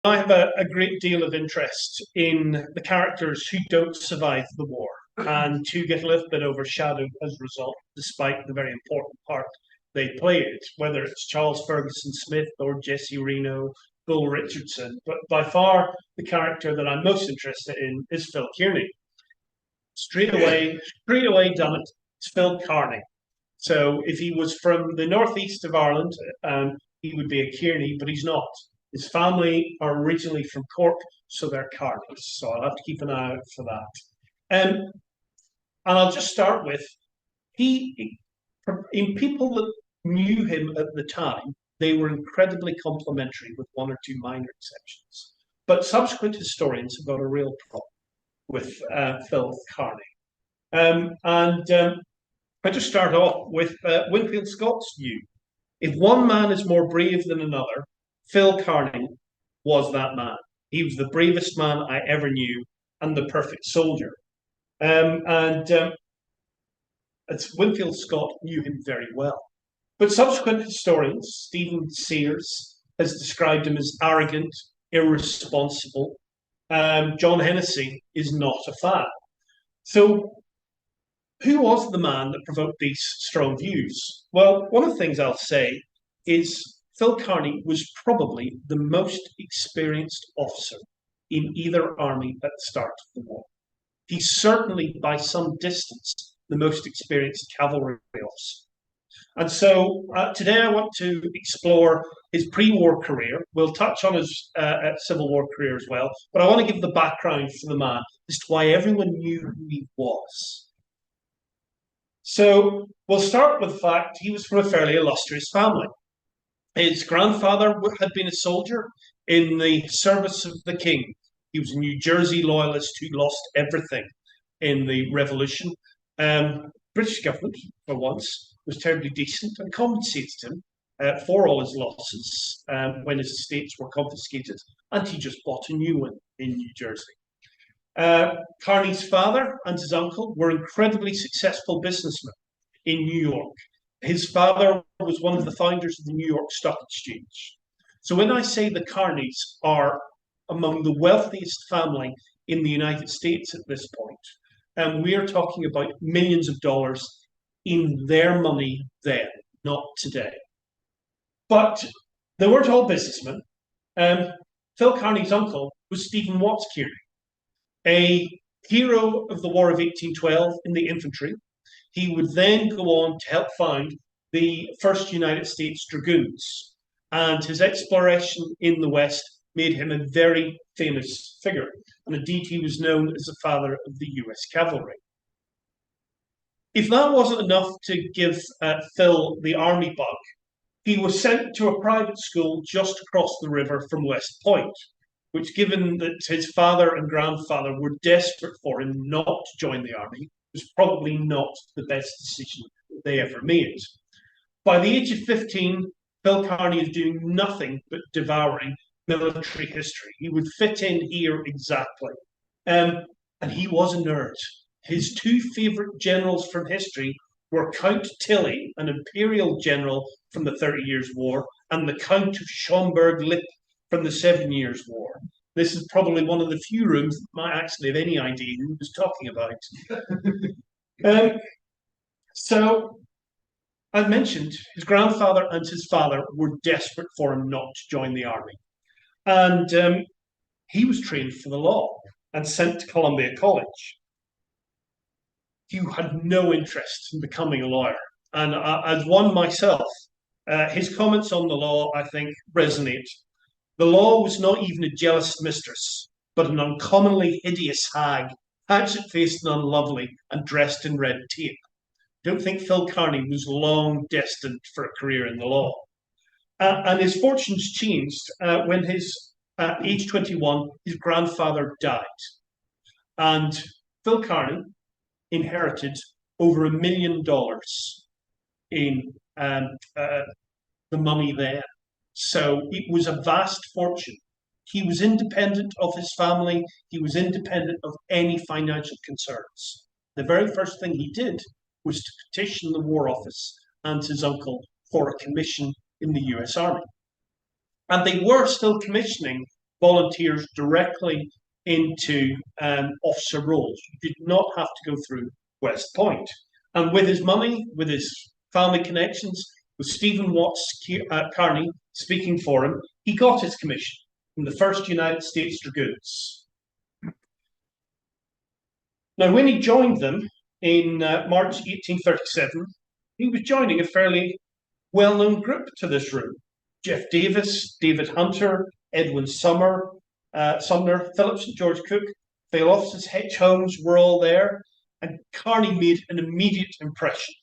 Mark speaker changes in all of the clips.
Speaker 1: I have a great deal of interest in the characters who don't survive the war and who get a little bit overshadowed as a result, despite the very important part they played, whether it's Charles Ferguson Smith or Jesse Reno, Bill Richardson. But by far, the character that I'm most interested in is Phil Kearney. Straight away done it. It's Phil Kearney. So if he was from the northeast of Ireland, he would be a Kearney, but he's not. His family are originally from Cork, so they're Kearneys. So I'll have to keep an eye out for that. And I'll just start with in people that knew him at the time, they were incredibly complimentary, with one or two minor exceptions. But subsequent historians have got a real problem with Phil Kearney. I just start off with Winfield Scott's view. If one man is more brave than another, Phil Kearney was that man. He was the bravest man I ever knew and the perfect soldier. It's Winfield Scott knew him very well. But subsequent historians, Stephen Sears, has described him as arrogant, irresponsible. John Hennessy is not a fan. So who was the man that provoked these strong views? Well, one of the things I'll say is Phil Kearney was probably the most experienced officer in either army at the start of the war. He's certainly, by some distance, the most experienced cavalry officer. And so today I want to explore his pre-war career. We'll touch on his Civil War career as well, but I want to give the background for the man as to why everyone knew who he was. So we'll start with the fact he was from a fairly illustrious family. His grandfather had been a soldier in the service of the king. He was a New Jersey loyalist who lost everything in the revolution. British government, for once, was terribly decent and compensated him for all his losses when his estates were confiscated, and he just bought a new one in New Jersey. Kearney's father and his uncle were incredibly successful businessmen in New York. His father was one of the founders of the New York Stock Exchange. So when I say the Kearneys are among the wealthiest family in the United States at this point, we are talking about millions of dollars in their money then, not today. But they weren't all businessmen. Phil Kearney's uncle was Stephen Watts Kearney, a hero of the War of 1812 in the infantry. He would then go on to help found the 1st United States Dragoons, and his exploration in the West made him a very famous figure. And indeed, he was known as the father of the US cavalry. If that wasn't enough to give Phil the army bug, he was sent to a private school just across the river from West Point, which, given that his father and grandfather were desperate for him not to join the army, was probably not the best decision they ever made. By the age of 15, Phil Kearney is doing nothing but devouring military history. He would fit in here exactly. And he was a nerd. His two favourite generals from history were Count Tilly, an imperial general from the 30 Years' War, and the Count of Schomberg-Lippe from the 7 Years' War. This is probably one of the few rooms that might actually have any idea who he was talking about. So, I've mentioned his grandfather and his father were desperate for him not to join the army. And he was trained for the law and sent to Columbia College. He had no interest in becoming a lawyer. And as one myself, his comments on the law, I think, resonate. The law was not even a jealous mistress, but an uncommonly hideous hag, hatchet-faced and unlovely, and dressed in red tape. I don't think Phil Kearney was long destined for a career in the law. And his fortunes changed when his age 21, his grandfather died. And Phil Kearney inherited over $1 million in the money then. So it was a vast fortune. He was independent of his family. He was independent of any financial concerns. The very first thing he did was to petition the War Office and his uncle for a commission in the US Army. And they were still commissioning volunteers directly into officer roles. You did not have to go through West Point. And with his money, with his family connections, with Stephen Kearney speaking for him, he got his commission from the 1st United States Dragoons. Now, when he joined them in March 1837, he was joining a fairly well-known group to this room. Jeff Davis, David Hunter, Edwin Sumner, Phillips and George Cook, Field Officers H. Holmes were all there, and Kearney made an immediate impression.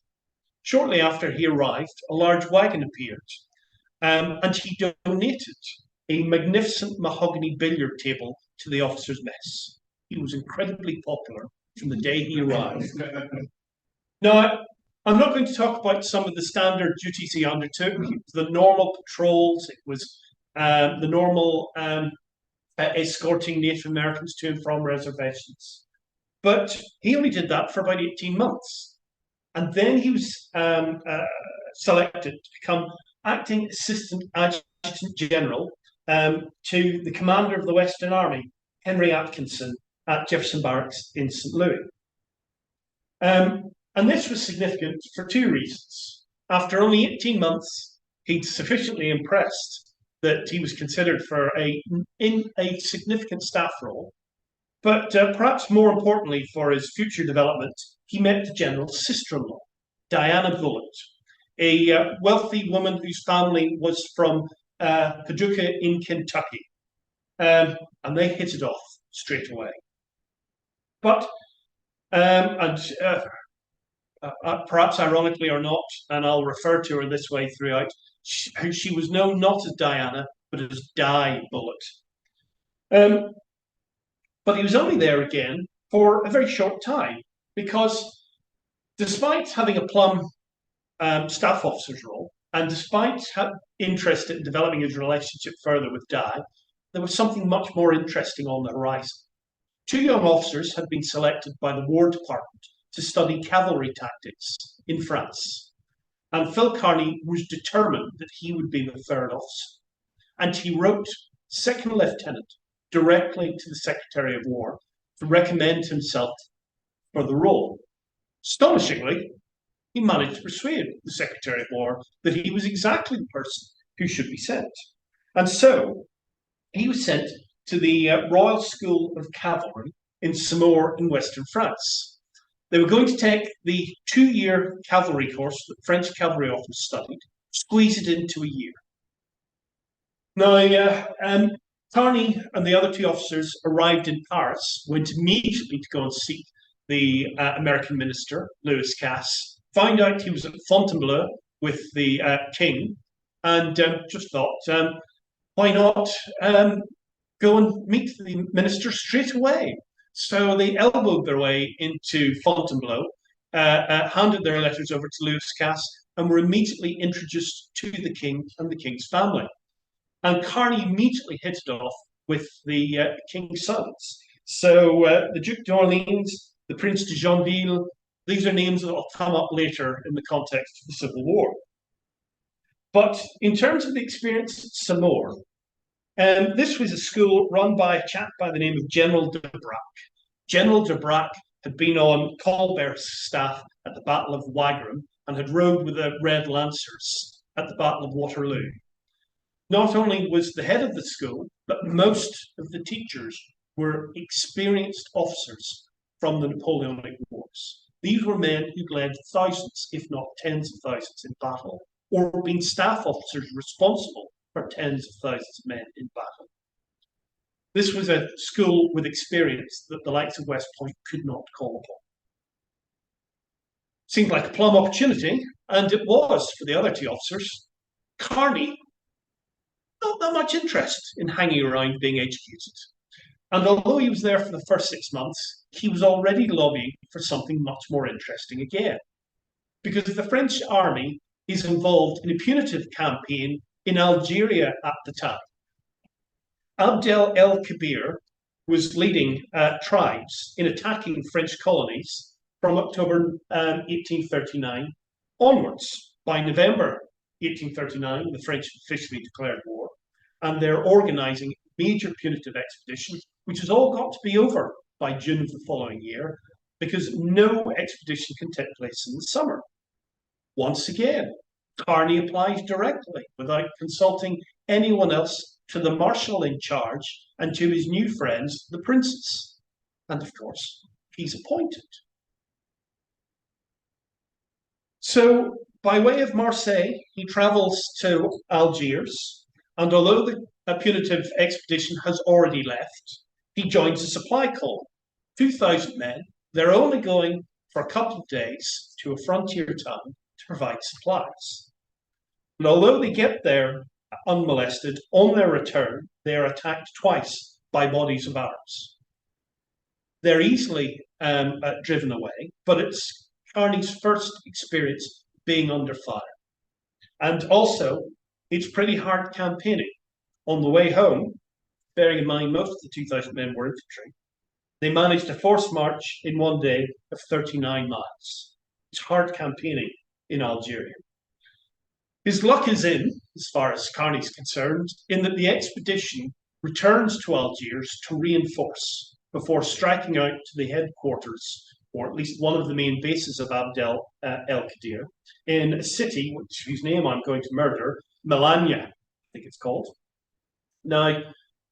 Speaker 1: Shortly after he arrived, a large wagon appeared, and he donated a magnificent mahogany billiard table to the officers' mess. He was incredibly popular from the day he arrived. Now, I'm not going to talk about some of the standard duties he undertook. It was the normal patrols, it was the normal escorting Native Americans to and from reservations. But he only did that for about 18 months. And then he was selected to become acting assistant adjutant general to the commander of the Western Army, Henry Atkinson, at Jefferson Barracks in St. Louis. And this was significant for two reasons. After only 18 months, he'd sufficiently impressed that he was considered for in a significant staff role. But perhaps more importantly for his future development, he met the general's sister-in-law, Diana Bullitt, a wealthy woman whose family was from Paducah in Kentucky. And they hit it off straight away. But, perhaps ironically or not, and I'll refer to her this way throughout, she was known not as Diana, but as Di Bullitt. But he was only there again for a very short time, because despite having a plum staff officer's role, and despite interest in developing his relationship further with Di, there was something much more interesting on the horizon. Two young officers had been selected by the War Department to study cavalry tactics in France. And Phil Kearney was determined that he would be the third officer. And he wrote second lieutenant directly to the Secretary of War to recommend himself for the role. Astonishingly, he managed to persuade the Secretary of War that he was exactly the person who should be sent. And so he was sent to the Royal School of Cavalry in Saumur in Western France. They were going to take the 2-year cavalry course that French cavalry officers studied, squeeze it into a year. Now, Kearney and the other two officers arrived in Paris, went immediately to go and seek the American minister, Louis Cass, found out he was at Fontainebleau with the king, and just thought, why not go and meet the minister straight away? So they elbowed their way into Fontainebleau, handed their letters over to Louis Cass, and were immediately introduced to the king and the king's family. And Kearney immediately hit it off with the king's sons. So the Duc d'Orleans, the Prince de Joinville, these are names that will come up later in the context of the Civil War. But in terms of the experience at Saumur, this was a school run by a chap by the name of General de Brac. General de Brac had been on Colbert's staff at the Battle of Wagram and had rode with the Red Lancers at the Battle of Waterloo. Not only was the head of the school, but most of the teachers were experienced officers from the Napoleonic Wars. These were men who'd led thousands, if not tens of thousands in battle, or been staff officers responsible for tens of thousands of men in battle. This was a school with experience that the likes of West Point could not call upon. Seemed like a plum opportunity, and it was for the other two officers. Kearney, not that much interest in hanging around being educated. And although he was there for the first 6 months, he was already lobbying for something much more interesting again. Because the French army is involved in a punitive campaign in Algeria at the time. Abdel el-Kabir was leading tribes in attacking French colonies from October 1839 onwards. By November 1839, the French officially declared war, and they're organizing major punitive expedition, which has all got to be over by June of the following year, because no expedition can take place in the summer. Once again, Kearney applies directly, without consulting anyone else, to the marshal in charge and to his new friends, the princes. And of course, he's appointed. So, by way of Marseille, he travels to Algiers, and although the punitive expedition has already left, he joins a supply column, 2,000 men. They're only going for a couple of days to a frontier town to provide supplies. And although they get there unmolested, on their return, they are attacked twice by bodies of Arabs. They're easily driven away, but it's Kearney's first experience being under fire. And also, it's pretty hard campaigning. On the way home, bearing in mind most of the 2,000 men were infantry, they managed a forced march in one day of 39 miles. It's hard campaigning in Algeria. His luck is in, as far as Kearney's concerned, in that the expedition returns to Algiers to reinforce before striking out to the headquarters, or at least one of the main bases of Abd el-Qadir, in a city whose name I'm going to murder, Melania, I think it's called. Now,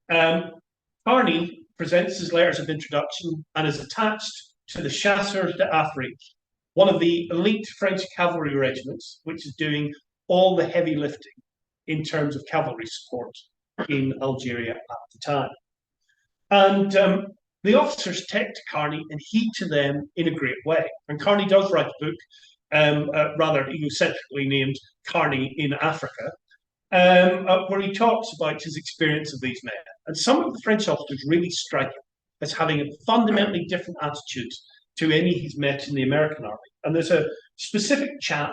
Speaker 1: Kearney presents his letters of introduction and is attached to the Chasseurs d'Afrique, one of the elite French cavalry regiments, which is doing all the heavy lifting in terms of cavalry support in Algeria at the time. And the officers take to Kearney and heed to them in a great way. And Kearney does write a book, rather egocentrically named Kearney in Africa, where he talks about his experience of these men. And some of the French officers really strike him as having a fundamentally different attitude to any he's met in the American army. And there's a specific chap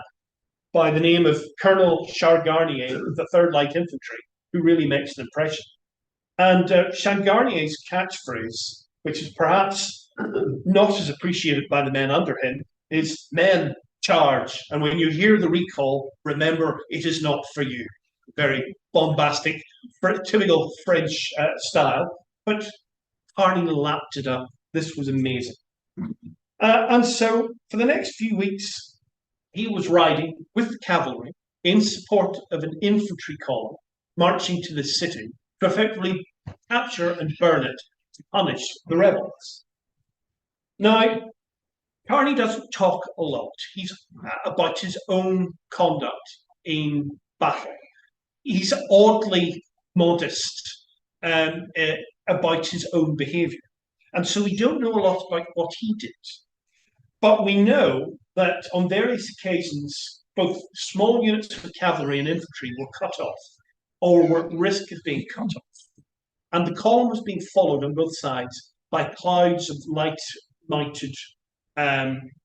Speaker 1: by the name of Colonel Changarnier of the 3rd Light Infantry who really makes an impression. And Changarnier's catchphrase, which is perhaps not as appreciated by the men under him, is "Men, charge. And when you hear the recall, remember it is not for you." Very bombastic, typical French style. But Kearney lapped it up. This was amazing. And so for the next few weeks, he was riding with the cavalry in support of an infantry column marching to the city to effectively capture and burn it to punish the rebels. Now, Kearney doesn't talk a lot. He's about his own conduct in battle. He's oddly modest about his own behaviour. And so we don't know a lot about what he did. But we know that on various occasions, both small units of cavalry and infantry were cut off or were at risk of being cut off. And the column was being followed on both sides by clouds of light-mounted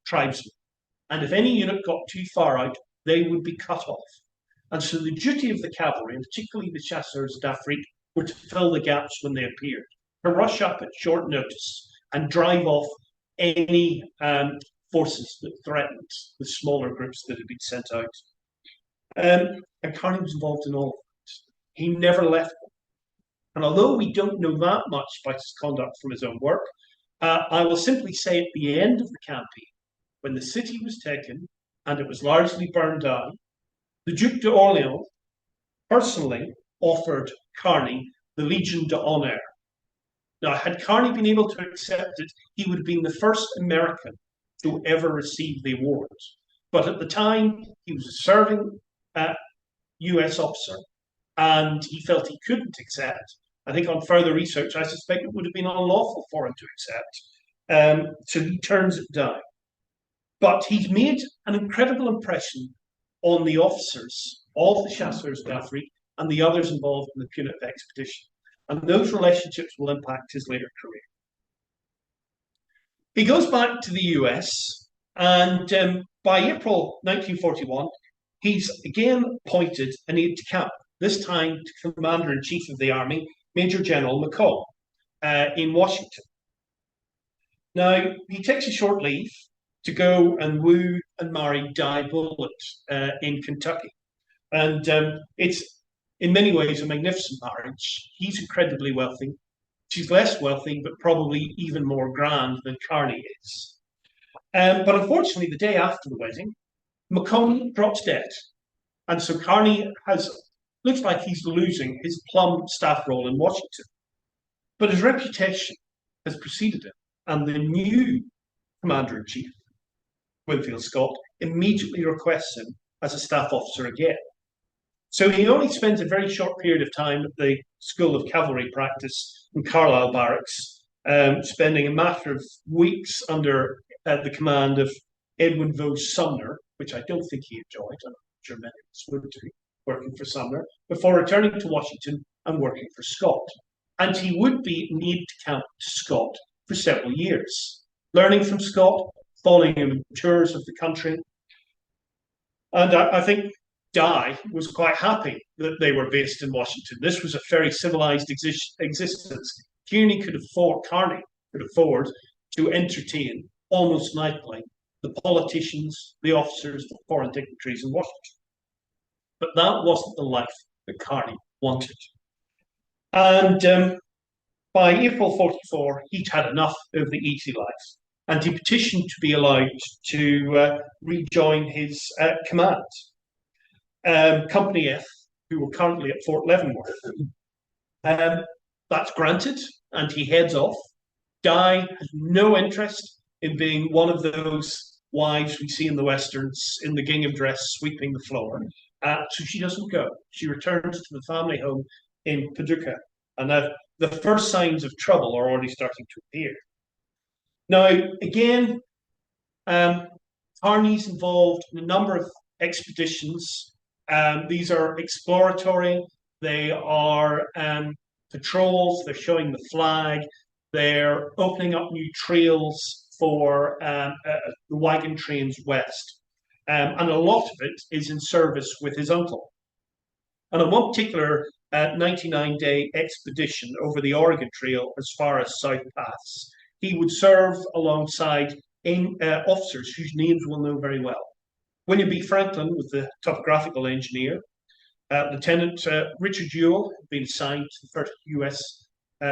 Speaker 1: tribesmen. And if any unit got too far out, they would be cut off. And so the duty of the cavalry, and particularly the Chasseurs d'Afrique, were to fill the gaps when they appeared, to rush up at short notice and drive off any forces that threatened the smaller groups that had been sent out. And Kearney was involved in all of it. He never left them. And although we don't know that much about his conduct from his own work, I will simply say at the end of the campaign, when the city was taken and it was largely burned down, the Duc d'Orléans personally offered Kearney the Legion d'Honneur. Now, had Kearney been able to accept it, he would have been the first American to ever receive the award. But at the time, he was a serving US officer, and he felt he couldn't accept. I think on further research, I suspect it would have been unlawful for him to accept. So he turns it down. But he's made an incredible impression on the officers of the Chasseurs d'Afrique and the others involved in the punitive expedition. And those relationships will impact his later career. He goes back to the US, and by April 1941, he's again appointed an aide-de-camp, this time to Commander-in-Chief of the Army, Major General McCall, in Washington. Now, he takes a short leave to go and woo and marry Di Bullitt in Kentucky. And it's in many ways a magnificent marriage. He's incredibly wealthy. She's less wealthy, but probably even more grand than Kearney is. But unfortunately, the day after the wedding, Macomb drops dead. And so Kearney looks like he's losing his plum staff role in Washington. But his reputation has preceded him, and the new commander-in-chief, Winfield Scott, immediately requests him as a staff officer again. So he only spends a very short period of time at the School of Cavalry practice in Carlisle Barracks, spending a matter of weeks under the command of Edwin Vaux Sumner, which I don't think he enjoyed. I'm sure many of us would do, working for Sumner, before returning to Washington and working for Scott. And he would be an aide-de-camp to Scott for several years, learning from Scott, following him on tours of the country. And I think Di was quite happy that they were based in Washington. This was a very civilized existence. Kearney Kearney could afford to entertain almost nightly the politicians, the officers, the foreign dignitaries in Washington. But that wasn't the life that Kearney wanted. And by April 44, he'd had enough of the easy life, and he petitioned to be allowed to rejoin his command. Company F, who were currently at Fort Leavenworth, that's granted, and he heads off. Di has no interest in being one of those wives we see in the Westerns in the gingham dress sweeping the floor. So she doesn't go. She returns to the family home in Paducah. And the first signs of trouble are already starting to appear. Now, again, Kearney's involved in a number of expeditions. These are exploratory. They are patrols. They're showing the flag. They're opening up new trails for the wagon trains west. And a lot of it is in service with his uncle. And on one particular 99-day expedition over the Oregon Trail as far as South Pass, he would serve alongside officers whose names we'll know very well. William B. Franklin was the topographical engineer. Lieutenant Richard Ewell had been assigned to the 1st U.S.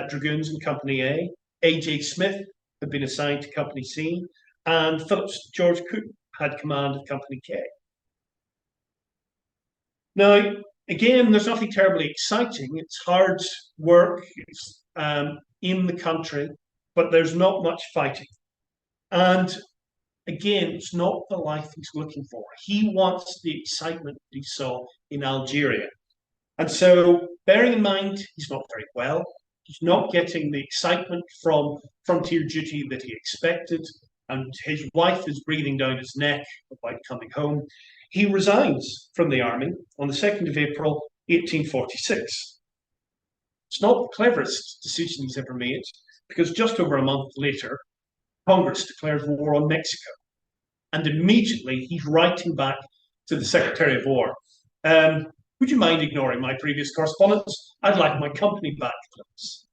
Speaker 1: Dragoons in Company A. A.J. Smith had been assigned to Company C. And Phillips George Coote had command of Company K. Now, again, there's nothing terribly exciting. It's hard work. It's in the country, but there's not much fighting. And again, it's not the life he's looking for. He wants the excitement he saw in Algeria. And so, bearing in mind, he's not very well. He's not getting the excitement from frontier duty that he expected. And his wife is breathing down his neck about coming home. He resigns from the army on the 2nd of April, 1846. It's not the cleverest decision he's ever made, because just over a month later, Congress declares war on Mexico. And immediately he's writing back to the Secretary of War. Would you mind ignoring my previous correspondence? I'd like my company back, please.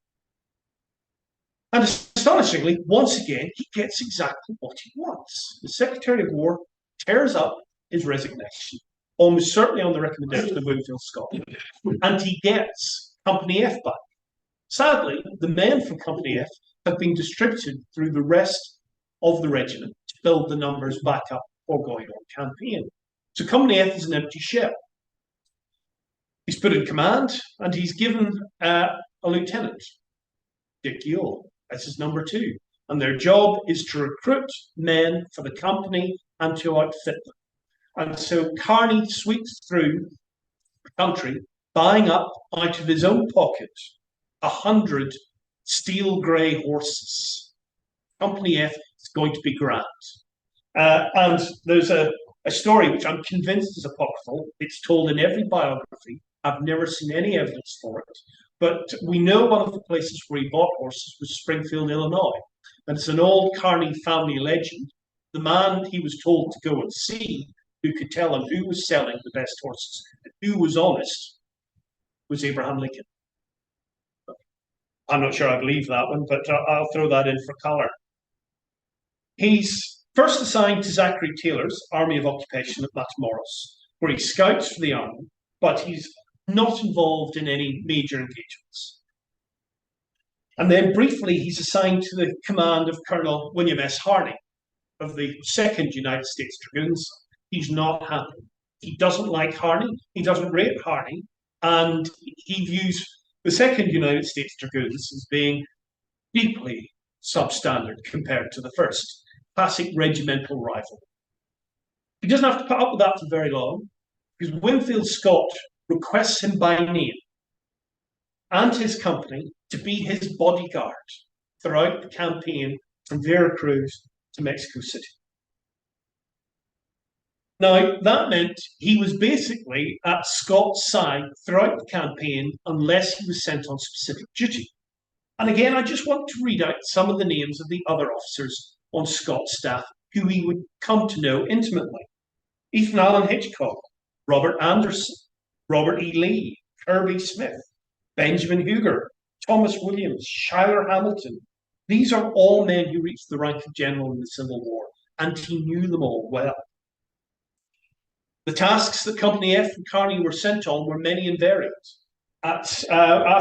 Speaker 1: And astonishingly, once again, he gets exactly what he wants. The Secretary of War tears up his resignation, almost certainly on the recommendation of Winfield Scott, and he gets Company F back. Sadly, the men from Company F have been distributed through the rest of the regiment to build the numbers back up for going on campaign. So Company F is an empty shell. He's put in command, and he's given a lieutenant, Dick Ewell, as his number 2. And their job is to recruit men for the company and to outfit them. And so Kearney sweeps through the country, buying up out of his own pocket 100 steel grey horses. Company F is going to be grand. And there's a story which I'm convinced is apocryphal. It's told in every biography. I've never seen any evidence for it. But we know one of the places where he bought horses was Springfield, Illinois. And it's an old Kearney family legend. The man he was told to go and see, who could tell him who was selling the best horses and who was honest, was Abraham Lincoln. I'm not sure I believe that one, but I'll throw that in for colour. He's first assigned to Zachary Taylor's Army of Occupation at Matamoros, where he scouts for the army, but he's not involved in any major engagements. And then briefly, he's assigned to the command of Colonel William S. Harney of the 2nd United States Dragoons. He's not happy. He doesn't like Harney. He doesn't rate Harney. And he views the 2nd United States Dragoons as being deeply substandard compared to the 1st, classic regimental rivalry. He doesn't have to put up with that for very long, because Winfield Scott requests him by name and his company to be his bodyguard throughout the campaign from Veracruz to Mexico City. Now, that meant he was basically at Scott's side throughout the campaign unless he was sent on specific duty. And again, I just want to read out some of the names of the other officers on Scott's staff who he would come to know intimately. Ethan Allen Hitchcock, Robert Anderson, Robert E. Lee, Kirby Smith, Benjamin Huger, Thomas Williams, Schuyler Hamilton. These are all men who reached the rank of general in the Civil War, and he knew them all well. The tasks that Company F and Kearney were sent on were many and varied. At Sierra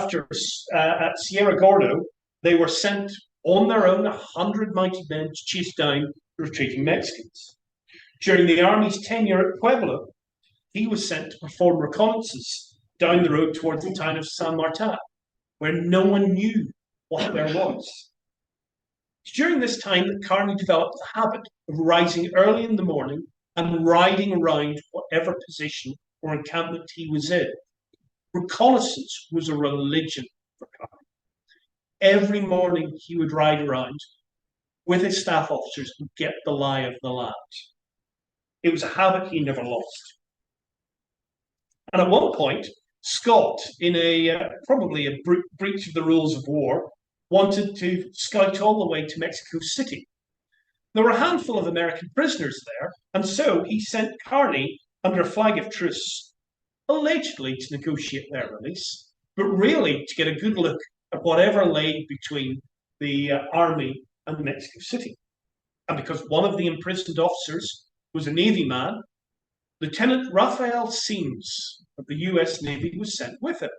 Speaker 1: Gordo, they were sent on their own, 100 mighty men, to chase down the retreating Mexicans. During the Army's tenure at Puebla, he was sent to perform reconnaissances down the road towards the town of San Martin, where no one knew what there was. It's during this time that Kearney developed the habit of rising early in the morning and riding around whatever position or encampment he was in. Reconnaissance was a religion for Kearney. Every morning he would ride around with his staff officers and get the lie of the land. It was a habit he never lost. And at one point, Scott, in probably a breach of the rules of war, wanted to scout all the way to Mexico City. There were a handful of American prisoners there, and so he sent Kearney under a flag of truce, allegedly to negotiate their release, but really to get a good look at whatever lay between the army and Mexico City. And because one of the imprisoned officers was a Navy man, Lieutenant Raphael Seams of the US Navy was sent with him.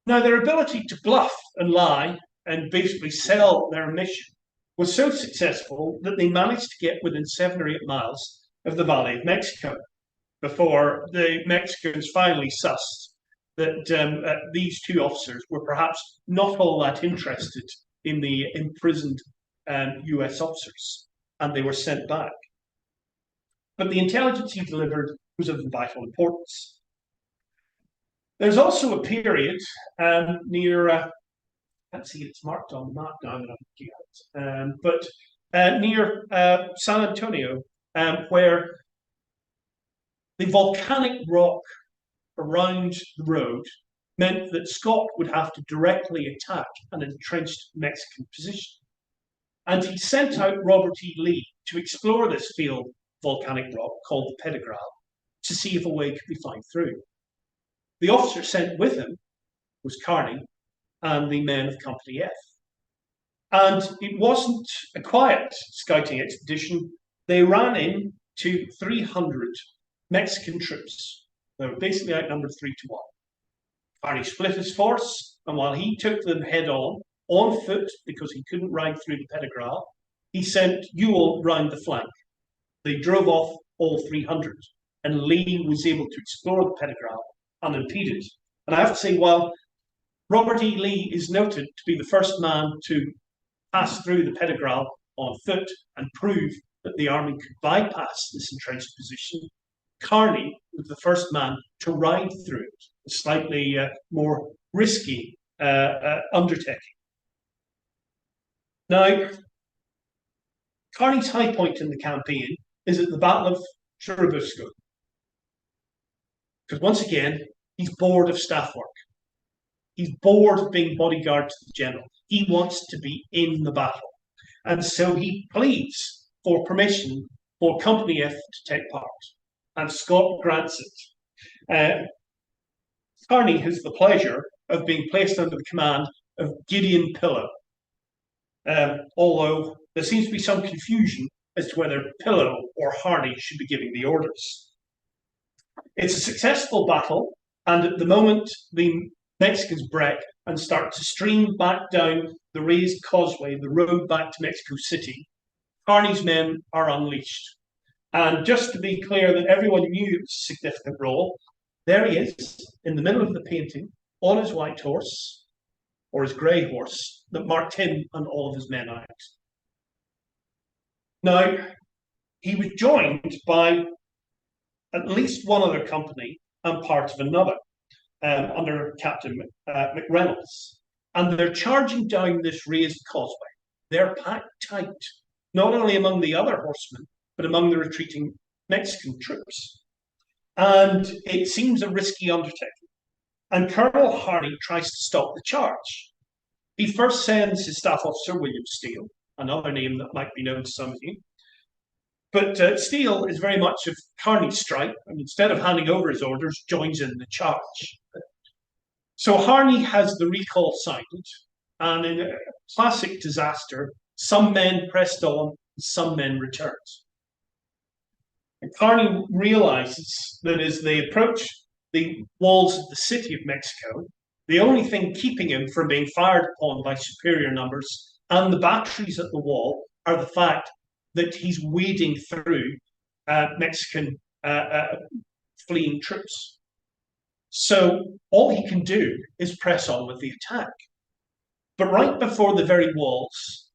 Speaker 1: Now, their ability to bluff and lie and basically sell their mission was so successful that they managed to get within 7 or 8 miles of the Valley of Mexico before the Mexicans finally sussed that these two officers were perhaps not all that interested in the imprisoned US officers, and they were sent back. But the intelligence he delivered was of vital importance. There's also a period near, I can't see it's marked on the map now, but near San Antonio, where the volcanic rock around the road meant that Scott would have to directly attack an entrenched Mexican position. And he sent out Robert E. Lee to explore this field of volcanic rock called the Pedregal to see if a way could be found through. The officer sent with him was Kearney and the men of Company F. And it wasn't a quiet scouting expedition. They ran into 300 Mexican troops. They were basically outnumbered 3 to 1. Kearney split his force, and while he took them head on foot, because he couldn't ride through the Pedregal, he sent Ewell round the flank. They drove off all 300, and Lee was able to explore the Pedregal unimpeded. And I have to say, while Robert E. Lee is noted to be the first man to pass through the Pedregal on foot and prove that the army could bypass this entrenched position, Kearney was the first man to ride through it, a slightly more risky undertaking. Now, Kearney's high point in the campaign is at the Battle of Churubusco, because once again, he's bored of staff work. He's bored of being bodyguard to the general. He wants to be in the battle. And so he pleads for permission for Company F to take part. And Scott grants it. Kearney has the pleasure of being placed under the command of Gideon Pillow, although there seems to be some confusion as to whether Pillow or Harney should be giving the orders. It's a successful battle, And at the moment, the Mexicans break and start to stream back down the raised causeway, the road back to Mexico City. Kearny's men are unleashed. And just to be clear that everyone knew it was a significant role, there he is in the middle of the painting on his white horse, or his grey horse, that marked him and all of his men out. Now, he was joined by at least one other company and part of another, under Captain McReynolds. And they're charging down this raised causeway. They're packed tight, not only among the other horsemen, but among the retreating Mexican troops. And it seems a risky undertaking. And Colonel Hardy tries to stop the charge. He first sends his staff officer, William Steele, another name that might be known to some of you. But Steele is very much of Kearny's stripe, and instead of handing over his orders, joins in the charge. So Harney has the recall sounded, and in a classic disaster, some men pressed on, and some men returned. And Kearny realizes that as they approach the walls of the city of Mexico, the only thing keeping him from being fired upon by superior numbers and the batteries at the wall are the fact that he's wading through Mexican fleeing troops. So all he can do is press on with the attack. But right before the very walls,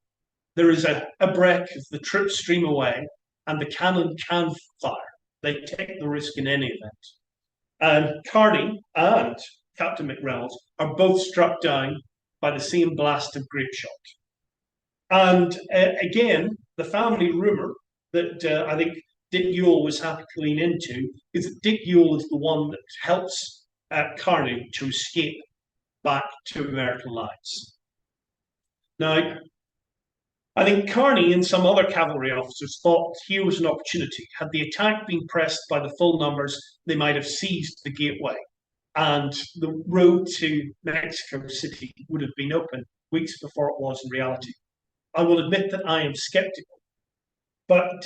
Speaker 1: there is a break as the troops stream away and the cannon can fire. They take the risk in any event. And Kearny and Captain McReynolds are both struck down by the same blast of grape shot. And again, the family rumour that I think Dick Ewell was happy to lean into is that Dick Ewell is the one that helps Kearny to escape back to American lines. Now, I think Kearny and some other cavalry officers thought here was an opportunity. Had the attack been pressed by the full numbers, they might have seized the gateway, and the road to Mexico City would have been open weeks before it was in reality. I will admit that I am skeptical, but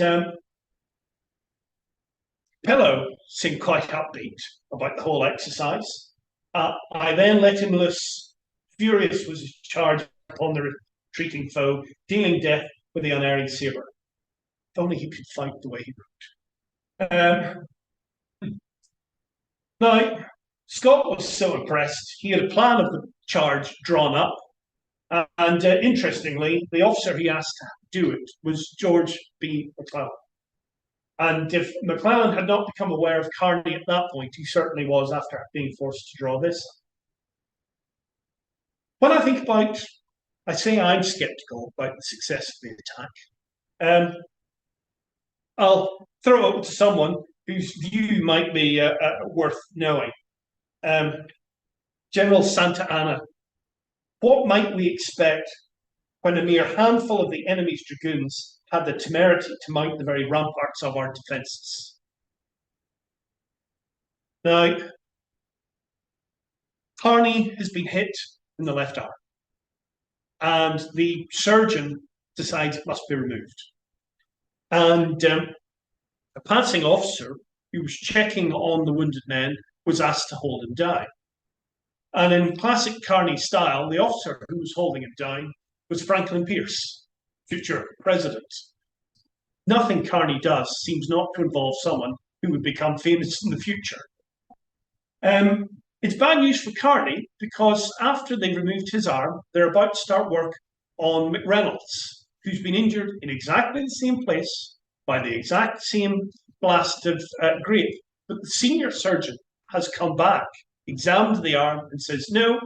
Speaker 1: Pillow seemed quite upbeat about the whole exercise. I then let him loose. Furious was his charge upon the retreating foe, dealing death with the unerring sabre. If only he could fight the way he wrote. Now, Scott was so impressed, he had a plan of the charge drawn up. And interestingly, the officer he asked to do it was George B. McClellan. And if McClellan had not become aware of Kearny at that point, he certainly was after being forced to draw this. When I think about, I say I'm skeptical about the success of the attack. I'll throw it over to someone whose view might be worth knowing. General Santa Anna. What might we expect when a mere handful of the enemy's dragoons had the temerity to mount the very ramparts of our defences? Now, Kearny has been hit in the left arm, and the surgeon decides it must be removed. And a passing officer who was checking on the wounded men was asked to hold him down. And in classic Kearny style, the officer who was holding him down was Franklin Pierce, future president. Nothing Kearny does seems not to involve someone who would become famous in the future. It's bad news for Kearny because after they've removed his arm, they're about to start work on McReynolds, who's been injured in exactly the same place by the exact same blast of grape. But the senior surgeon has come back, examined the arm, and says, no,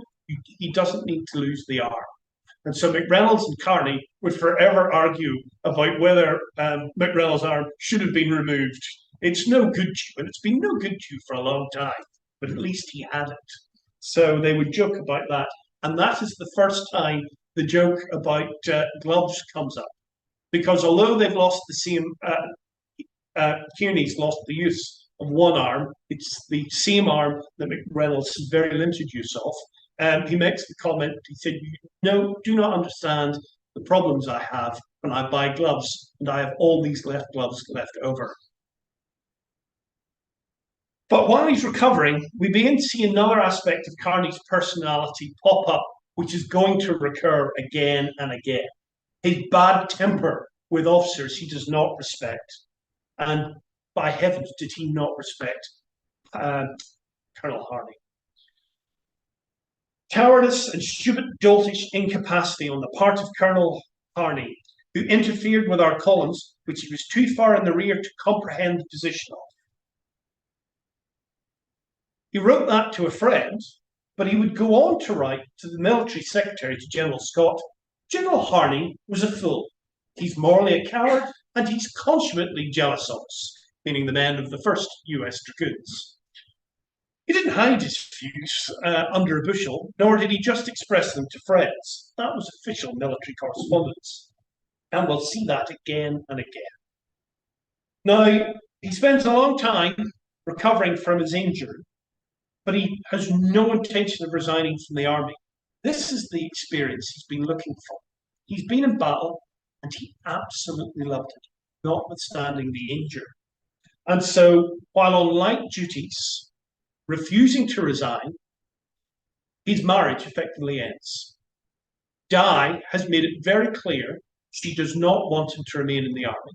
Speaker 1: he doesn't need to lose the arm. And so McReynolds and Kearny would forever argue about whether McReynolds' arm should have been removed. It's no good to you, and it's been no good to you for a long time, but at least he had it. So they would joke about that. And that is the first time the joke about gloves comes up. Because although they've lost the same, Kearny's lost the use of one arm, it's the same arm that McReynolds has very limited use of. He makes the comment, he said, "No, do not understand the problems I have when I buy gloves, and I have all these left gloves left over." But while he's recovering, we begin to see another aspect of Kearney's personality pop up, which is going to recur again and again. His bad temper with officers he does not respect. And by heavens, did he not respect Colonel Harney. Cowardice and stupid, doltish incapacity on the part of Colonel Kearney, who interfered with our columns, which he was too far in the rear to comprehend the position of. He wrote that to a friend, but he would go on to write to the military secretary, to General Scott, General Harney was a fool. He's morally a coward, and he's consummately jealous of us, meaning the men of the 1st US Dragoons. He didn't hide his views under a bushel, nor did he just express them to friends. That was official military correspondence. And we'll see that again and again. Now, he spends a long time recovering from his injury, but he has no intention of resigning from the army. This is the experience he's been looking for. He's been in battle, and he absolutely loved it, notwithstanding the injury. And so, while on light duties, refusing to resign, his marriage effectively ends. Di has made it very clear she does not want him to remain in the army.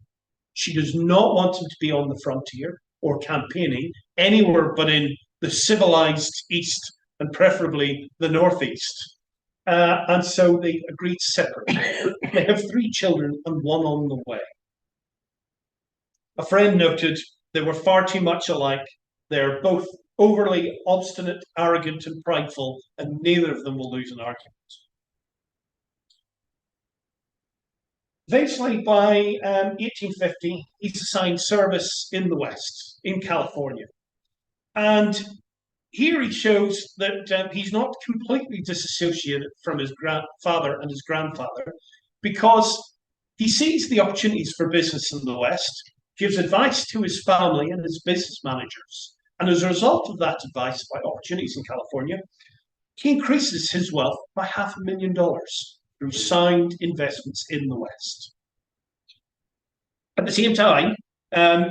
Speaker 1: She does not want him to be on the frontier or campaigning anywhere but in the civilized East and preferably the Northeast. And so they agreed to separate. They have 3 children and 1 on the way. A friend noted they were far too much alike. They're both overly obstinate, arrogant, and prideful, and neither of them will lose an argument. Eventually, by 1850, he's assigned service in the West, in California. And here he shows that he's not completely disassociated from his father and his grandfather, because he sees the opportunities for business in the West, gives advice to his family and his business managers. And as a result of that advice about opportunities in California, he increases his wealth by $500,000 through sound investments in the West. At the same time,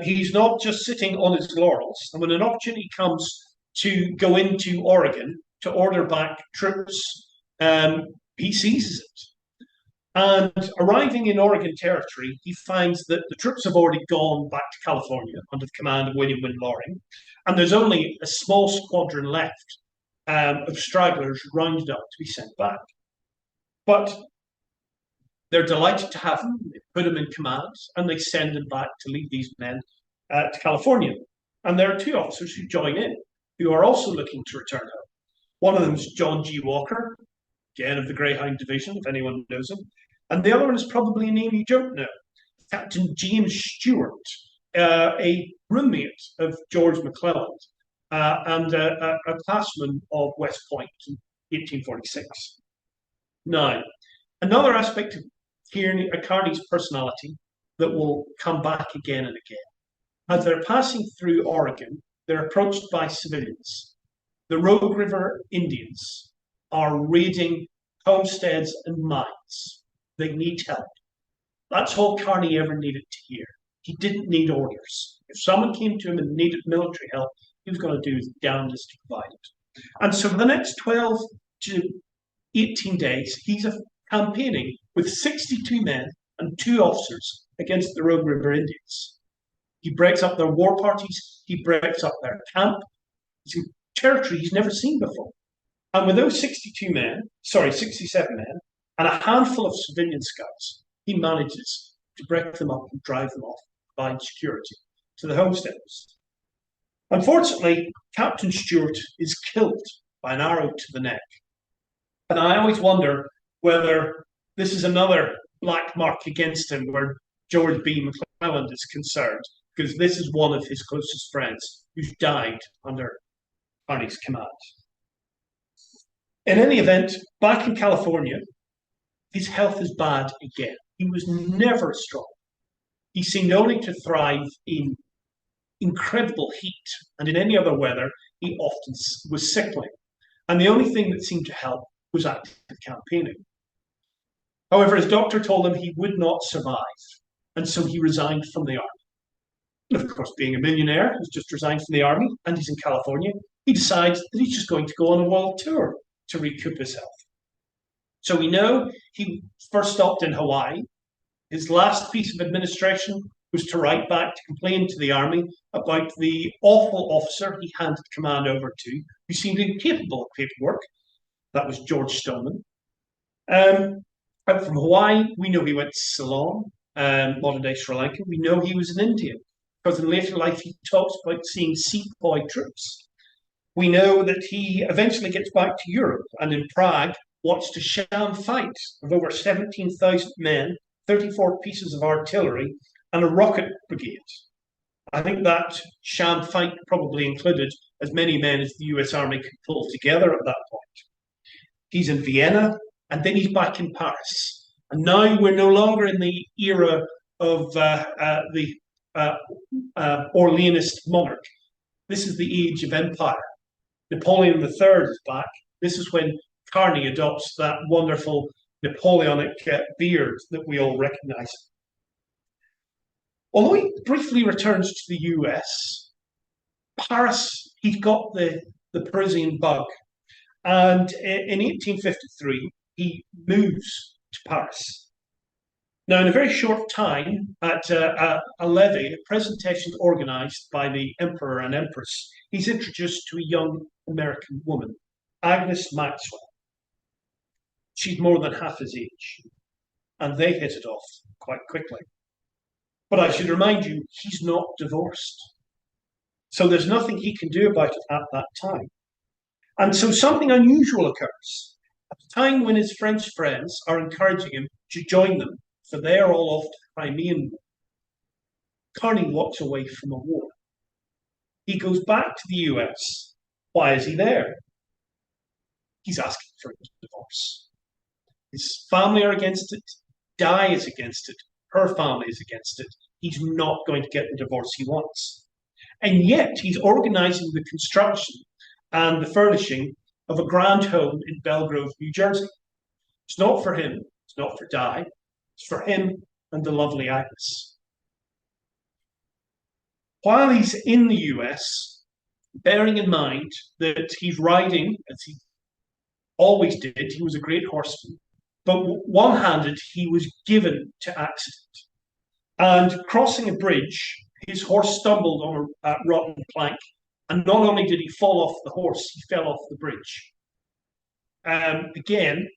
Speaker 1: he's not just sitting on his laurels. And when an opportunity comes to go into Oregon to order back troops, he seizes it. And arriving in Oregon territory, he finds that the troops have already gone back to California under the command of William Wynne Loring, and there's only a small squadron left of stragglers rounded up to be sent back. But they're delighted to have him, they put him in command, and they send him back to lead these men to California. And there are 2 officers who join in, who are also looking to return home. One of them is John G. Walker, again of the Greyhound Division, if anyone knows him. And the other one is probably a name you don't know, Captain James Stewart, a roommate of George McClelland and a classman of West Point in 1846. Now, another aspect of Kearney's personality that will come back again and again. As they're passing through Oregon, they're approached by civilians. The Rogue River Indians are raiding homesteads and mines. They need help. That's all Kearney ever needed to hear. He didn't need orders. If someone came to him and needed military help, he was going to do his damnedest to provide it. And so for the next 12 to 18 days, he's campaigning with 62 men and 2 officers against the Rogue River Indians. He breaks up their war parties. He breaks up their camp. It's in territory he's never seen before. And with those 67 men, and a handful of civilian scouts, he manages to break them up and drive them off, provide security to the homesteaders. Unfortunately, Captain Stewart is killed by an arrow to the neck. And I always wonder whether this is another black mark against him where George B. McClelland is concerned, because this is one of his closest friends who's died under Kearney's command. In any event, back in California, his health is bad again. He was never strong. He seemed only to thrive in incredible heat, and in any other weather, he often was sickly. And the only thing that seemed to help was active campaigning. However, his doctor told him he would not survive, and so he resigned from the army. And of course, being a millionaire who's just resigned from the army and he's in California, he decides that he's just going to go on a world tour to recoup his health. So we know he first stopped in Hawaii. His last piece of administration was to write back to complain to the army about the awful officer he handed command over to, who seemed incapable of paperwork. That was George Stoneman. Out from Hawaii, we know he went to Ceylon, modern-day Sri Lanka. We know he was an Indian, because in later life he talks about seeing sepoy troops. We know that he eventually gets back to Europe, and in Prague watched a sham fight of over 17,000 men, 34 pieces of artillery, and a rocket brigade. I think that sham fight probably included as many men as the US Army could pull together at that point. He's in Vienna, and then he's back in Paris. And now we're no longer in the era of the Orleanist monarch. This is the age of empire. Napoleon III is back. This is when Kearney adopts that wonderful Napoleonic beard that we all recognize. Although he briefly returns to the US, Paris, he's got the Parisian bug. And in 1853, he moves to Paris. Now, in a very short time, at a levee, a presentation organized by the Emperor and Empress, he's introduced to a young American woman, Agnes Maxwell. She's more than half his age, and they hit it off quite quickly. But I should remind you, he's not divorced. So there's nothing he can do about it at that time. And so something unusual occurs. At a time when his French friends are encouraging him to join them, for they are all off to the Crimean War, Kearney walks away from a war. He goes back to the US. Why is he there? He's asking for a divorce. His family are against it. Di is against it. Her family is against it. He's not going to get the divorce he wants. And yet he's organizing the construction and the furnishing of a grand home in Belgrove, New Jersey. It's not for him. It's not for Di. It's for him and the lovely Agnes. While he's in the US, bearing in mind that he's riding, as he always did, he was a great horseman, but one-handed, he was given to accident. And crossing a bridge, his horse stumbled on a rotten plank, and not only did he fall off the horse, he fell off the bridge. Again,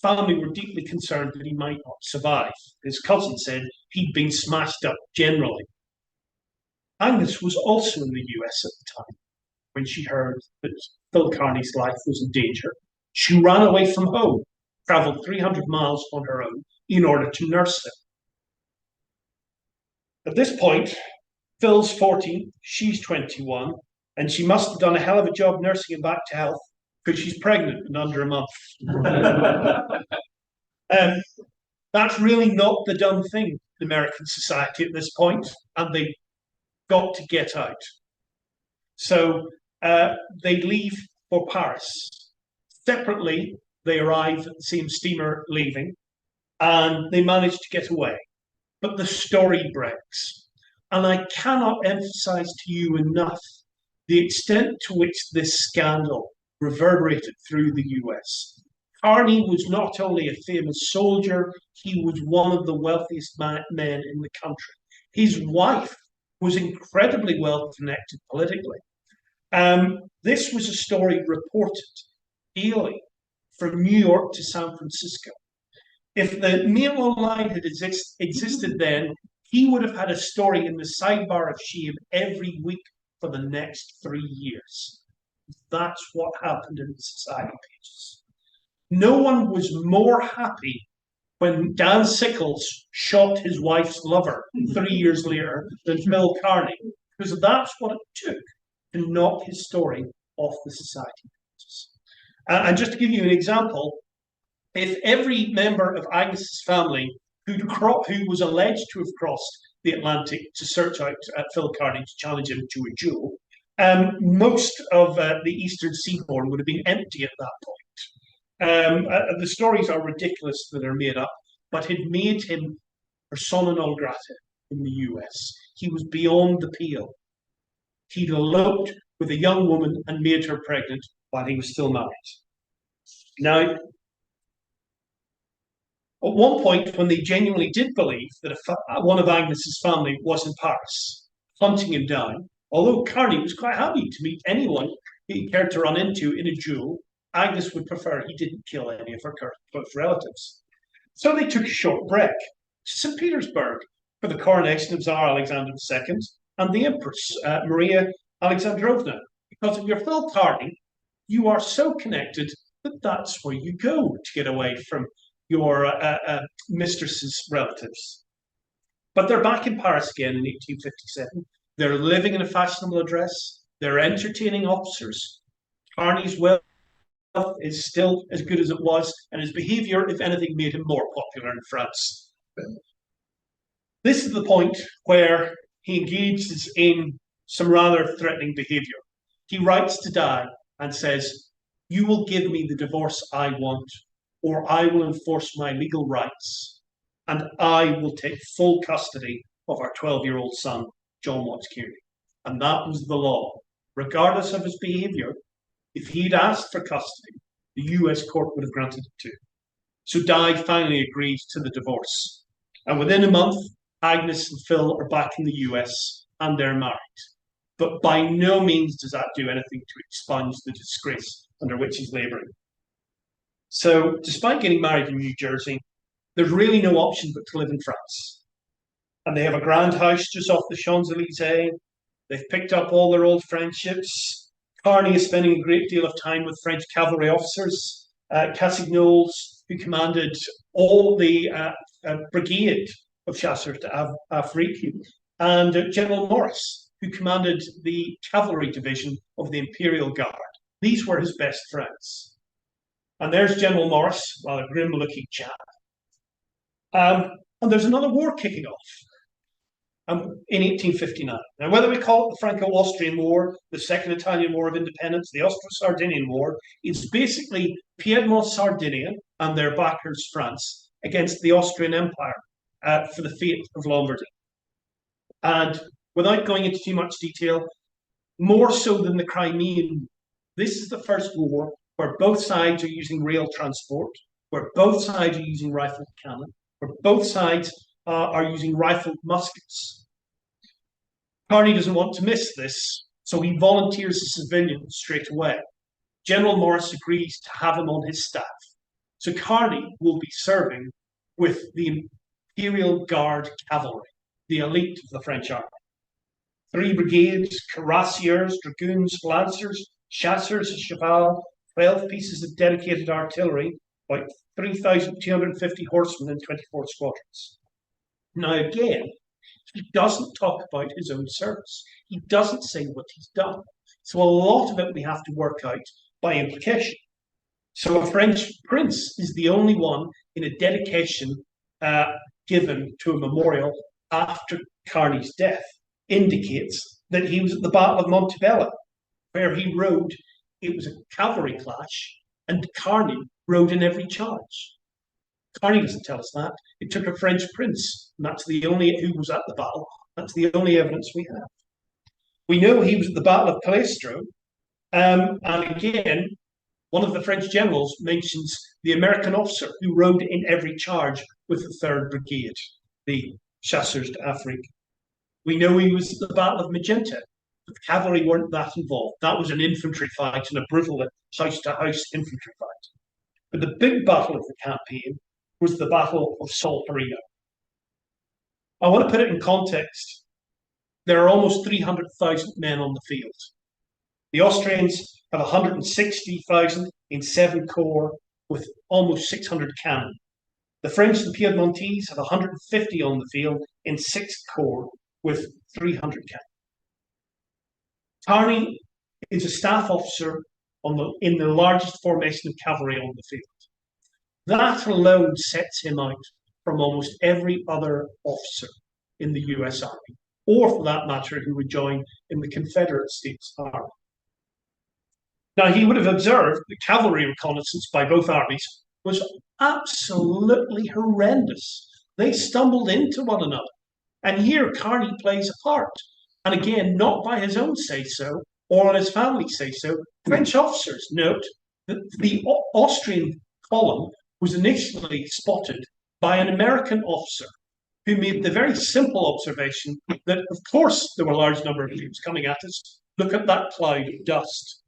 Speaker 1: family were deeply concerned that he might not survive. His cousin said he'd been smashed up generally. Agnes was also in the US at the time when she heard that Phil Kearney's life was in danger. She ran away from home, traveled 300 miles on her own in order to nurse him. At this point, Phil's 40, she's 21, and she must have done a hell of a job nursing him back to health because she's pregnant and under a month. That's really not the done thing in American society at this point, and they got to get out. So they leave for Paris. Separately, they arrive at the same steamer leaving, and they manage to get away. But the story breaks. And I cannot emphasize to you enough the extent to which this scandal reverberated through the US. Kearney was not only a famous soldier, he was one of the wealthiest men in the country. His wife was incredibly well connected politically. This was a story reported daily from New York to San Francisco. If the Mail Online had existed then, he would have had a story in the sidebar of Shame every week for the next 3 years. That's what happened in the society pages. No one was more happy when Dan Sickles shot his wife's lover 3 years later than Phil Kearney, because that's what it took to knock his story off the society pages. And just to give you an example, if every member of Agnes's family who was alleged to have crossed the Atlantic to search out Phil Kearney to challenge him to a duel, most of the eastern seaboard would have been empty at that point. The stories are ridiculous that are made up, but it made him persona non grata. in the US. He was beyond the pale. He'd eloped with a young woman and made her pregnant while he was still married. Now, at one point, when they genuinely did believe that one of Agnes's family was in Paris, hunting him down, although Kearney was quite happy to meet anyone he cared to run into in a duel, Agnes would prefer he didn't kill any of her close relatives. So they took a short break to St. Petersburg for the coronation of Tsar Alexander II and the Empress Maria Alexandrovna. Because if you're Phil Kearney, you are so connected that that's where you go to get away from your mistress's relatives. But they're back in Paris again in 1857. They're living in a fashionable address. They're entertaining officers. Kearney's wealth is still as good as it was, and his behaviour, if anything, made him more popular in France. This is the point where he engages in some rather threatening behaviour. He writes to Di and says, "You will give me the divorce I want, or I will enforce my legal rights, and I will take full custody of our 12-year-old son, John Watts Kearney." And that was the law. Regardless of his behaviour, if he'd asked for custody, the US court would have granted it too. So Di finally agrees to the divorce. And within a month, Agnes and Phil are back in the US and they're married. But by no means does that do anything to expunge the disgrace under which he's labouring. So despite getting married in New Jersey, there's really no option but to live in France. And they have a grand house just off the Champs-Élysées. They've picked up all their old friendships. Kearney is spending a great deal of time with French cavalry officers. Cassignol's, who commanded all the brigade of Chasseurs d'Afrique, and General Morris, who commanded the cavalry division of the Imperial Guard. These were his best friends. And there's General Morris, rather grim-looking chap. And there's another war kicking off in 1859. Now, whether we call it the Franco-Austrian War, the Second Italian War of Independence, the Austro-Sardinian War, it's basically Piedmont, Sardinia, and their backers, France, against the Austrian Empire for the fate of Lombardy. And without going into too much detail, more so than the Crimean, this is the first war where both sides are using rail transport, where both sides are using rifled cannon, where both sides are using rifled muskets. Kearney doesn't want to miss this, so he volunteers as a civilian straight away. General Morris agrees to have him on his staff. So Kearney will be serving with the Imperial Guard cavalry, the elite of the French army. 3 brigades, cuirassiers, dragoons, lancers, chasseurs, cheval, 12 pieces of dedicated artillery, about 3,250 horsemen in 24 squadrons. Now again, he doesn't talk about his own service. He doesn't say what he's done. So a lot of it we have to work out by implication. So a French prince is the only one in a dedication given to a memorial after Kearney's death, indicates that he was at the Battle of Montebello, where he rode. It was a cavalry clash, and Kearney rode in every charge. Kearney doesn't tell us that. It took a French prince, and that's the only who was at the battle. That's the only evidence we have. We know he was at the Battle of Palestro, and again, one of the French generals mentions the American officer who rode in every charge with the 3rd Brigade, the Chasseurs d'Afrique. We know he was at the Battle of Magenta, but the cavalry weren't that involved. That was an infantry fight and a brutal house-to-house infantry fight. But the big battle of the campaign was the Battle of Solferino. I want to put it in context. There are almost 300,000 men on the field. The Austrians have 160,000 in 7 corps with almost 600 cannon. The French and Piedmontese have 150 on the field in 6 corps with 300 cannon. Kearney is a staff officer in the largest formation of cavalry on the field. That alone sets him out from almost every other officer in the US Army, or for that matter, who would join in the Confederate States Army. Now, he would have observed the cavalry reconnaissance by both armies was absolutely horrendous. They stumbled into one another. And here Kearney plays a part. And again, not by his own say-so or on his family say-so. French officers note that the Austrian column was initially spotted by an American officer who made the very simple observation that, of course, there were a large number of troops coming at us. Look at that cloud of dust.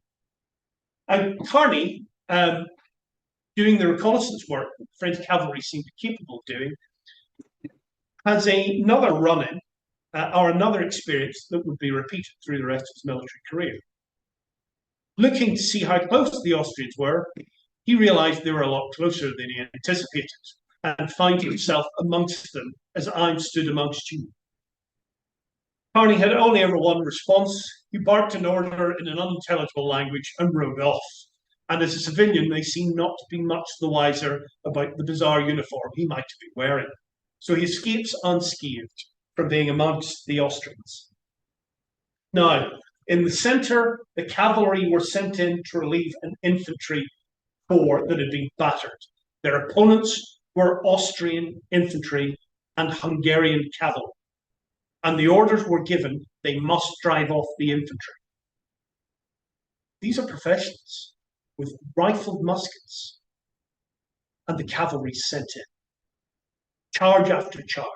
Speaker 1: And Kearney, doing the reconnaissance work that the French cavalry seemed capable of doing, has another run-in or another experience that would be repeated through the rest of his military career. Looking to see how close the Austrians were, he realized they were a lot closer than he anticipated and found himself amongst them as I stood amongst you. Kearney had only ever one response. He barked an order in an unintelligible language and rode off. And as a civilian, they seemed not to be much the wiser about the bizarre uniform he might be wearing. So he escapes unscathed from being amongst the Austrians. Now, in the centre, the cavalry were sent in to relieve an infantry corps that had been battered. Their opponents were Austrian infantry and Hungarian cavalry. And the orders were given, they must drive off the infantry. These are professionals with rifled muskets, and the cavalry sent in, charge after charge.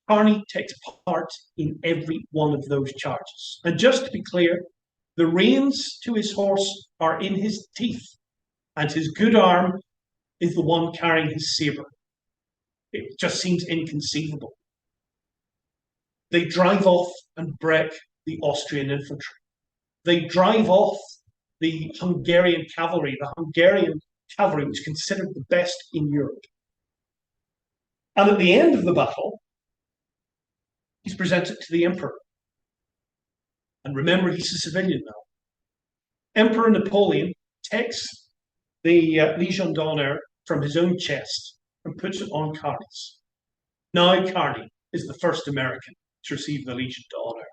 Speaker 1: Kearney takes part in every one of those charges. And just to be clear, the reins to his horse are in his teeth, and his good arm is the one carrying his sabre. It just seems inconceivable. They drive off and break the Austrian infantry. They drive off the Hungarian cavalry. The Hungarian cavalry was considered the best in Europe. And at the end of the battle, he's presented to the emperor. And remember, he's a civilian now. Emperor Napoleon takes the Legion d'Honneur from his own chest and puts it on Kearney's. Now Kearney is the first American to receive the Legion d'Honneur.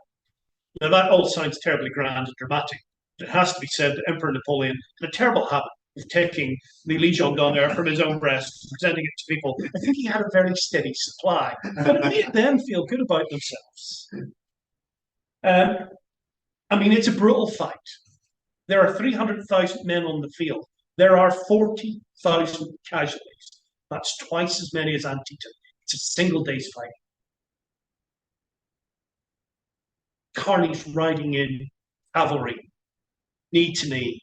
Speaker 1: Now that all sounds terribly grand and dramatic, but it has to be said that Emperor Napoleon had a terrible habit of taking the Legion d'Honneur from his own breast and presenting it to people. I think he had a very steady supply, but it made them feel good about themselves. I mean, it's a brutal fight. There are 300,000 men on the field. There are 40,000 casualties. That's twice as many as Antietam. It's a single day's fight. Kearney's riding in cavalry, knee to knee.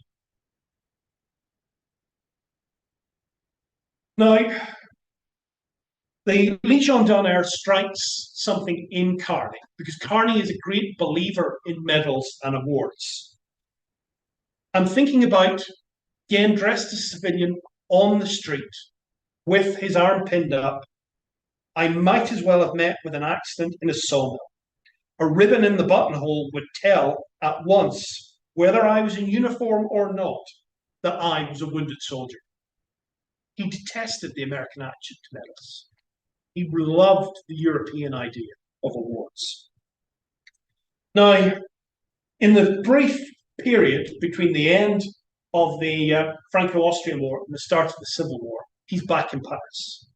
Speaker 1: Now, the Legion d'Honneur strikes something in Kearney because Kearney is a great believer in medals and awards. I'm thinking about, again, dressed as a civilian on the street with his arm pinned up. I might as well have met with an accident in a sawmill. A ribbon in the buttonhole would tell at once whether I was in uniform or not that I was a wounded soldier. He detested the American attitude to medals. He loved the European idea of awards. Now, in the brief period between the end of the Franco-Austrian War and the start of the Civil War, he's back in Paris.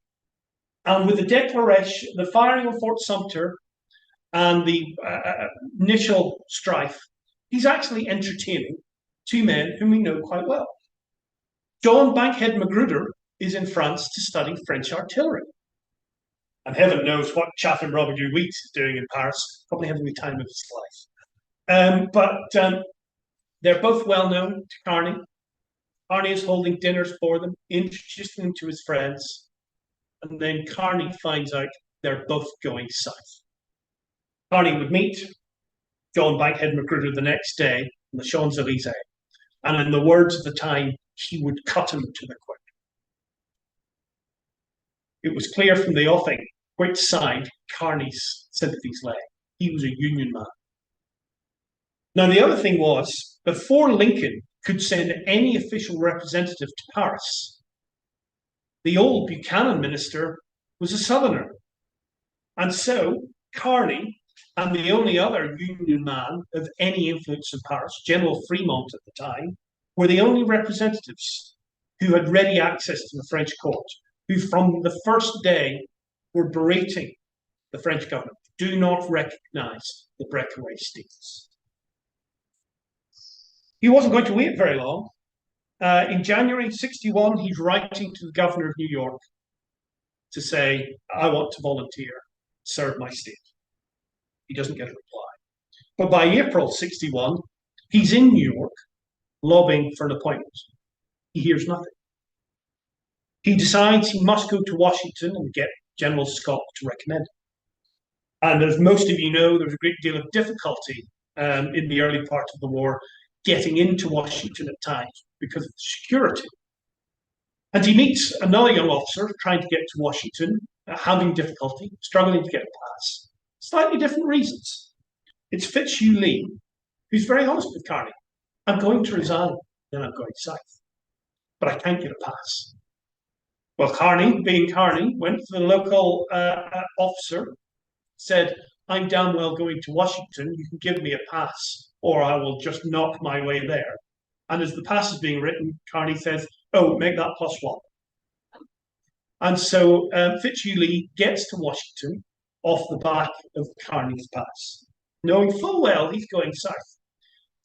Speaker 1: And with the declaration, the firing of Fort Sumter and the initial strife, he's actually entertaining two men whom we know quite well. John Bankhead Magruder is in France to study French artillery. And heaven knows what Chatham Robert Weeks is doing in Paris, probably having the time of his life. But they're both well known to Kearney. Kearney is holding dinners for them, introducing them to his friends. And then Kearney finds out they're both going south. Kearney would meet John Bankhead Magruder the next day in the Champs-Élysées. And in the words of the time, he would cut him to the quick. It was clear from the offing which side Kearney's sympathies lay. He was a Union man. Now, the other thing was, before Lincoln could send any official representative to Paris, the old Buchanan minister was a Southerner. And so Kearney and the only other Union man of any influence in Paris, General Fremont at the time, were the only representatives who had ready access to the French court, who from the first day were berating the French government. Do not recognize the breakaway states. He wasn't going to wait very long. In January 61, he's writing to the governor of New York to say, I want to volunteer, serve my state. He doesn't get a reply. But by April 61, he's in New York lobbying for an appointment. He hears nothing. He decides he must go to Washington and get General Scott to recommend him. And as most of you know, there was a great deal of difficulty in the early part of the war getting into Washington at times because of security. And he meets another young officer trying to get to Washington, having difficulty, struggling to get a pass. Slightly different reasons. It's Fitzhugh Lee, who's very honest with Kearney. I'm going to resign, then I'm going south. But I can't get a pass. Well, Kearney, being Kearney, went to the local officer, said, I'm damn well going to Washington, you can give me a pass, or I will just knock my way there. And as the pass is being written, Kearney says, oh, make that +1. And so Fitzhugh Lee gets to Washington off the back of Kearney's pass, knowing full well he's going south.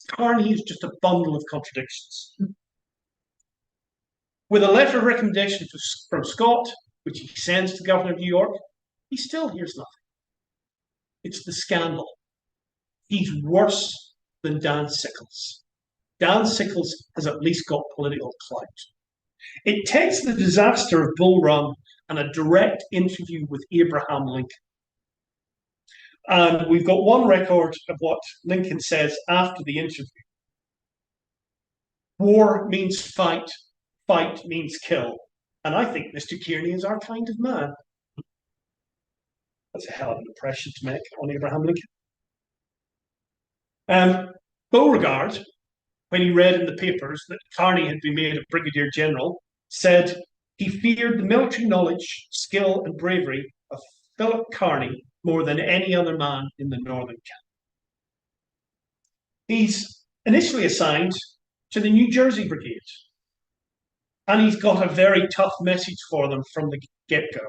Speaker 1: Kearney is just a bundle of contradictions. With a letter of recommendation from Scott, which he sends to the governor of New York, he still hears nothing. It's the scandal. He's worse than Dan Sickles. Dan Sickles has at least got political clout. It takes the disaster of Bull Run and a direct interview with Abraham Lincoln. And we've got one record of what Lincoln says after the interview. War means fight, fight means kill. And I think Mr. Kearney is our kind of man. That's a hell of an impression to make on Abraham Lincoln. Beauregard, when he read in the papers that Kearney had been made a brigadier general, said he feared the military knowledge, skill, and bravery of Philip Kearney more than any other man in the northern camp. He's initially assigned to the New Jersey Brigade, and he's got a very tough message for them from the get-go.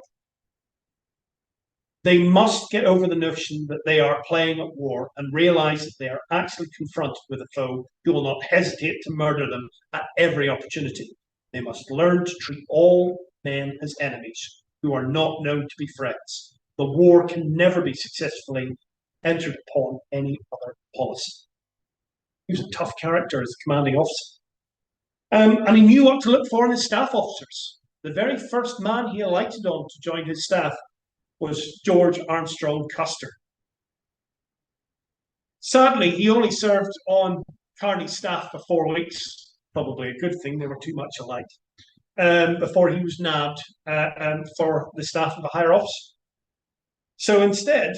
Speaker 1: They must get over the notion that they are playing at war and realize that they are actually confronted with a foe who will not hesitate to murder them at every opportunity. They must learn to treat all men as enemies who are not known to be friends. The war can never be successfully entered upon any other policy. He was a tough character as a commanding officer. And he knew what to look for in his staff officers. The very first man he alighted on to join his staff was George Armstrong Custer. Sadly, he only served on Kearney's staff for 4 weeks, probably a good thing, they were too much alike, before he was nabbed for the staff of a higher officer. So instead,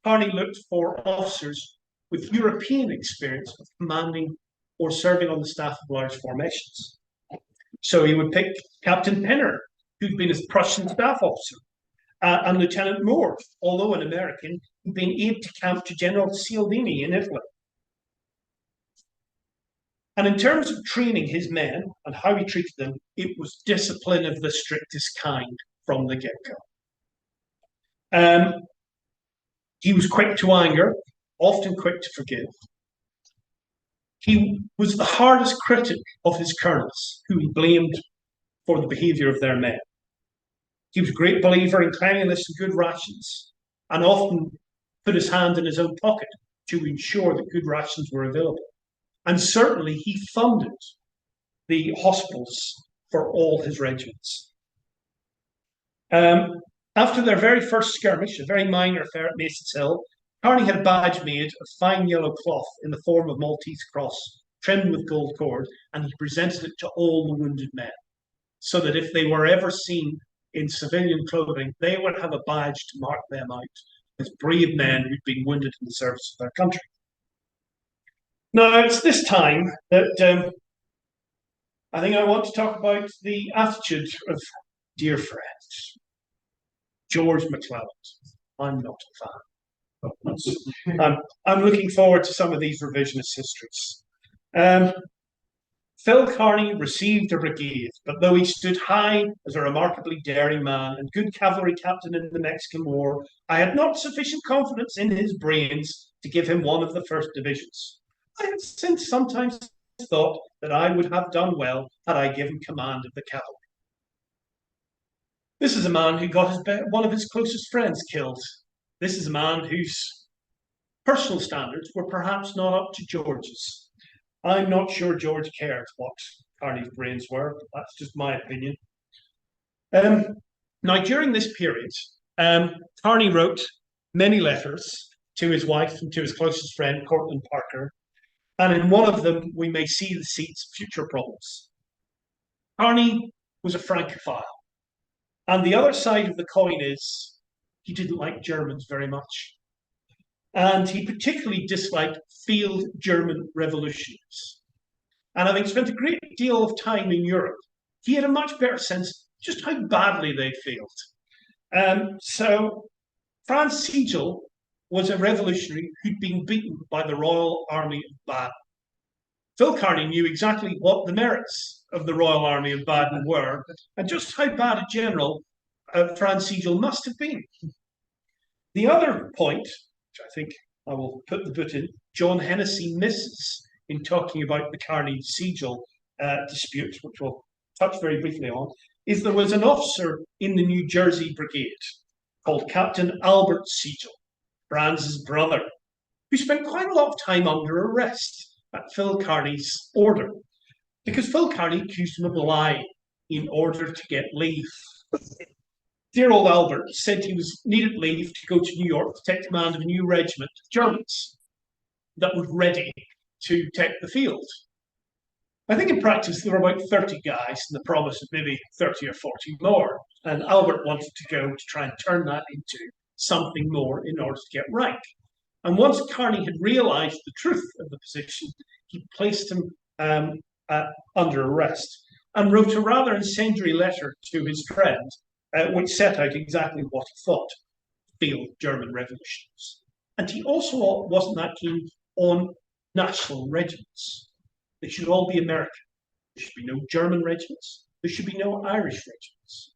Speaker 1: Kearney looked for officers with European experience of commanding or serving on the staff of large formations. So he would pick Captain Penner, who'd been his Prussian staff officer, and Lieutenant Moore, although an American, who'd been aide-de-camp to General Cialdini in Italy. And in terms of training his men and how he treated them, it was discipline of the strictest kind from the get-go. He was quick to anger, often quick to forgive. He was the hardest critic of his colonels, who he blamed for the behaviour of their men. He was a great believer in cleanliness and good rations, and often put his hand in his own pocket to ensure that good rations were available. And certainly he funded the hospitals for all his regiments. After their very first skirmish, a very minor affair at Mason's Hill, Kearney had a badge made of fine yellow cloth in the form of Maltese cross, trimmed with gold cord, and he presented it to all the wounded men, so that if they were ever seen in civilian clothing, they would have a badge to mark them out as brave men who'd been wounded in the service of their country. Now, it's this time that I think I want to talk about the attitude of dear friends. George McClelland. I'm not a fan. I'm looking forward to some of these revisionist histories. Phil Kearney received a brigade, but though he stood high as a remarkably daring man and good cavalry captain in the Mexican War, I had not sufficient confidence in his brains to give him one of the first divisions. I have since sometimes thought that I would have done well had I given command of the cavalry. This is a man who got one of his closest friends killed. This is a man whose personal standards were perhaps not up to George's. I'm not sure George cared what Kearney's brains were, but that's just my opinion. Now, during this period, Kearney wrote many letters to his wife and to his closest friend, Cortland Parker, and in one of them, we may see the seeds of future problems. Kearney was a Francophile, and the other side of the coin is he didn't like Germans very much. And he particularly disliked field German revolutionaries. And having spent a great deal of time in Europe, he had a much better sense just how badly they failed. So Franz Sigel was a revolutionary who'd been beaten by the Royal Army of Baden. Phil Kearney knew exactly what the merits of the Royal Army of Baden were and just how bad a general Franz Sigel must have been. The other point, I think I will put the boot in, John Hennessy misses in talking about the Kearney-Sigel dispute, which we'll touch very briefly on, is there was an officer in the New Jersey Brigade called Captain Albert Sigel, Franz's brother, who spent quite a lot of time under arrest at Phil Kearney's order, because Phil Kearney accused him of lying in order to get leave. Dear old Albert said he needed leave to go to New York to take command of a new regiment of Germans that was ready to take the field. I think in practice there were about 30 guys and the promise of maybe 30 or 40 more. And Albert wanted to go to try and turn that into something more in order to get rank. And once Kearney had realized the truth of the position, he placed him under arrest and wrote a rather incendiary letter to his friend, which set out exactly what he thought field German revolutions. And he also wasn't that keen on national regiments. They should all be American. There should be no German regiments. There should be no Irish regiments.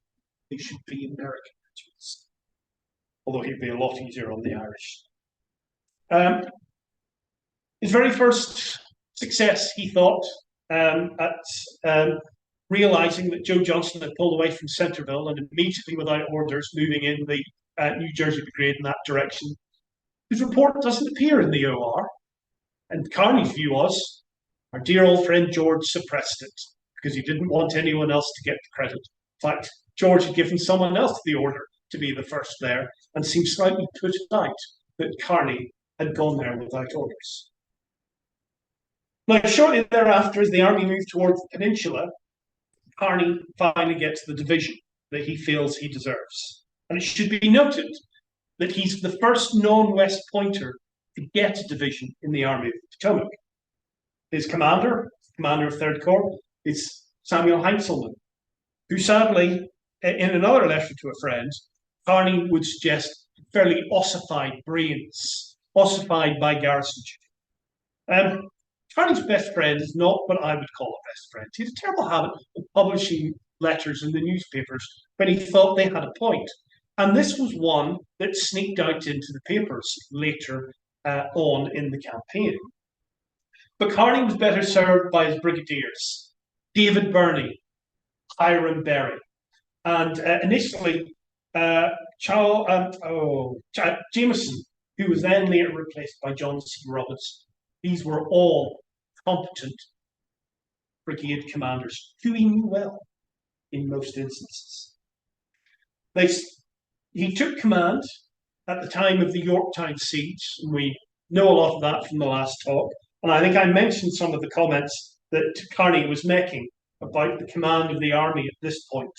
Speaker 1: They should be American regiments. Although he'd be a lot easier on the Irish. His very first success, he thought, at realizing that Joe Johnston had pulled away from Centreville and immediately without orders moving in the New Jersey Brigade in that direction. His report doesn't appear in the OR. And Kearney's view was, our dear old friend George suppressed it because he didn't want anyone else to get the credit. In fact, George had given someone else the order to be the first there and seemed slightly put out that Kearney had gone there without orders. Now, shortly thereafter, as the army moved towards the Peninsula, Kearney finally gets the division that he feels he deserves. And it should be noted that he's the first non-West Pointer to get a division in the Army of the Potomac. His commander of Third Corps, is Samuel Heintzelman, who sadly, in another letter to a friend, Kearney would suggest fairly ossified brains, ossified by garrisonship. Kearney's best friend is not what I would call a best friend. He had a terrible habit of publishing letters in the newspapers when he thought they had a point. And this was one that sneaked out into the papers later on in the campaign. But Kearney was better served by his brigadiers, David Birney, Hiram Berry, and initially Jameson, who was then later replaced by John C. Roberts. These were all competent brigade commanders who he knew well in most instances. He took command at the time of the Yorktown siege, and we know a lot of that from the last talk. And I think I mentioned some of the comments that Kearney was making about the command of the army at this point.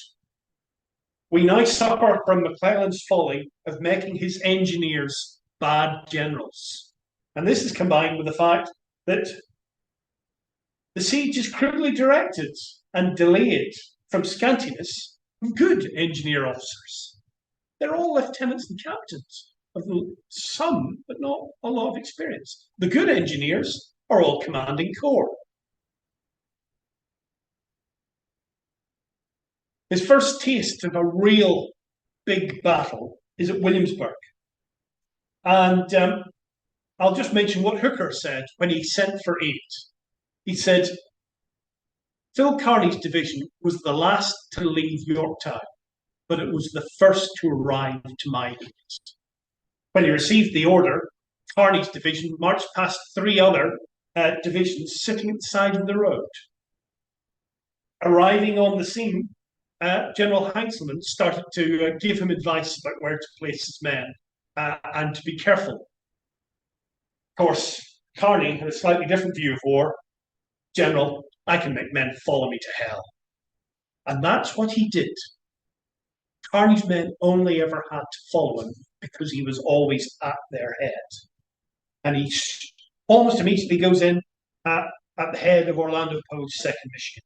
Speaker 1: We now suffer from McClellan's folly of making his engineers bad generals. And this is combined with the fact that the siege is crudely directed and delayed from scantiness of good engineer officers. They're all lieutenants and captains of some, but not a lot of experience. The good engineers are all commanding corps. His first taste of a real big battle is at Williamsburg. And I'll just mention what Hooker said when he sent for aid. He said, Phil Kearny's division was the last to leave Yorktown, but it was the first to arrive to my aid. When he received the order, Kearny's division marched past three other divisions sitting at the side of the road. Arriving on the scene, General Heinzelman started to give him advice about where to place his men and to be careful. Of course, Kearny had a slightly different view of war. General, I can make men follow me to hell. And that's what he did. Kearny's men only ever had to follow him because he was always at their head. And he almost immediately goes in at the head of Orlando Poe's 2nd Michigan.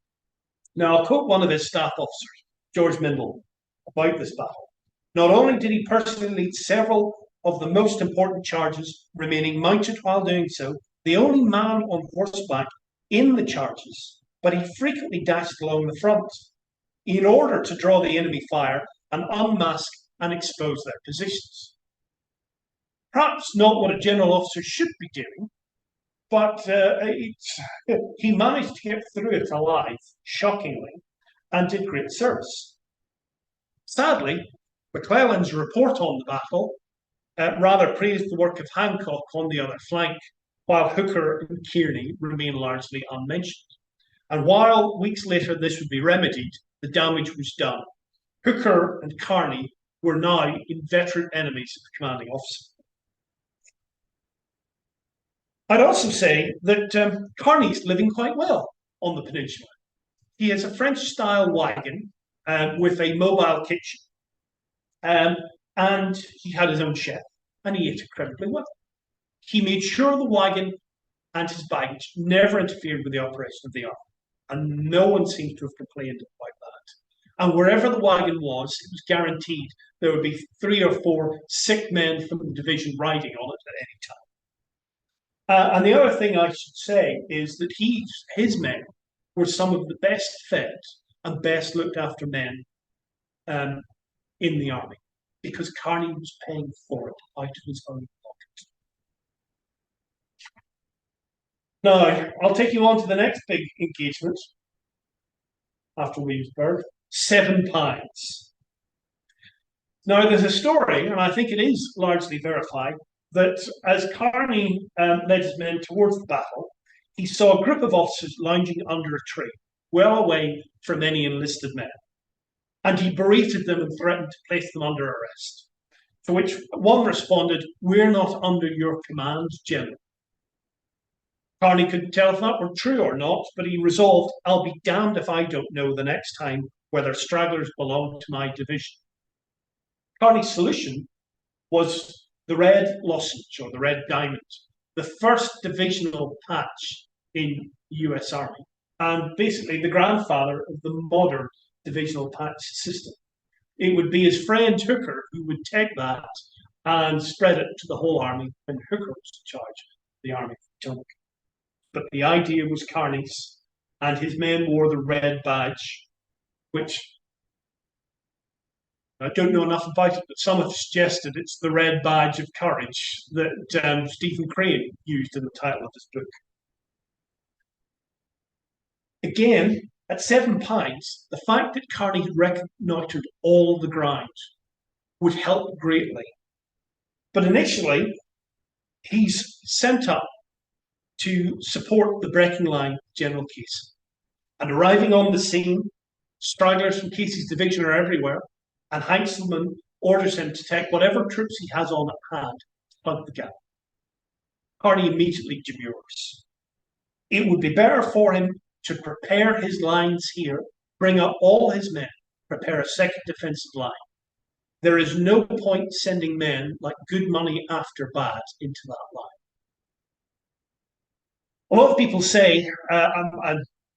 Speaker 1: Now, I'll quote one of his staff officers, George Mindle, about this battle. Not only did he personally lead several of the most important charges, remaining mounted while doing so, the only man on horseback in the charges, but he frequently dashed along the front in order to draw the enemy fire and unmask and expose their positions. Perhaps not what a general officer should be doing, but he managed to get through it alive, shockingly, and did great service. Sadly, McClellan's report on the battle rather praised the work of Hancock on the other flank, while Hooker and Kearny remain largely unmentioned. And while weeks later this would be remedied, the damage was done. Hooker and Kearny were now inveterate enemies of the commanding officer. I'd also say that Kearny's living quite well on the peninsula. He has a French-style wagon with a mobile kitchen, and he had his own chef, and he ate incredibly well. He made sure the wagon and his baggage never interfered with the operation of the army, and no one seems to have complained about that. And wherever the wagon was, it was guaranteed there would be 3 or 4 sick men from the division riding on it at any time. And the other thing I should say is that his men were some of the best fed and best looked after men in the army, because Kearny was paying for it out of his own pocket. Now, I'll take you on to the next big engagement after Williamsburg, 7 Pines. Now, there's a story, and I think it is largely verified, that as Kearny led his men towards the battle, he saw a group of officers lounging under a tree, well away from any enlisted men. And he berated them and threatened to place them under arrest. To which one responded, "We're not under your command, General." Kearny couldn't tell if that were true or not, but he resolved, "I'll be damned if I don't know the next time whether stragglers belong to my division." Kearny's solution was the red lozenge, or the red diamond, the first divisional patch in the US Army, and basically the grandfather of the modern divisional patch system. It would be his friend Hooker who would take that and spread it to the whole army when Hooker was in charge of the Army of the Potomac. But the idea was Kearny's, and his men wore the red badge, which I don't know enough about it, but some have suggested it's the red badge of courage that Stephen Crane used in the title of his book. Again, at 7 Pines, the fact that Kearny had reconnoitred all the ground would help greatly. But initially, he's sent up to support the breaking line, General Casey. And arriving on the scene, stragglers from Casey's division are everywhere, and Heinzelman orders him to take whatever troops he has on at hand to plug the gap. Kearny immediately demurs. It would be better for him to prepare his lines here, bring up all his men, prepare a second defensive line. There is no point sending men like good money after bad into that line. A lot of people say,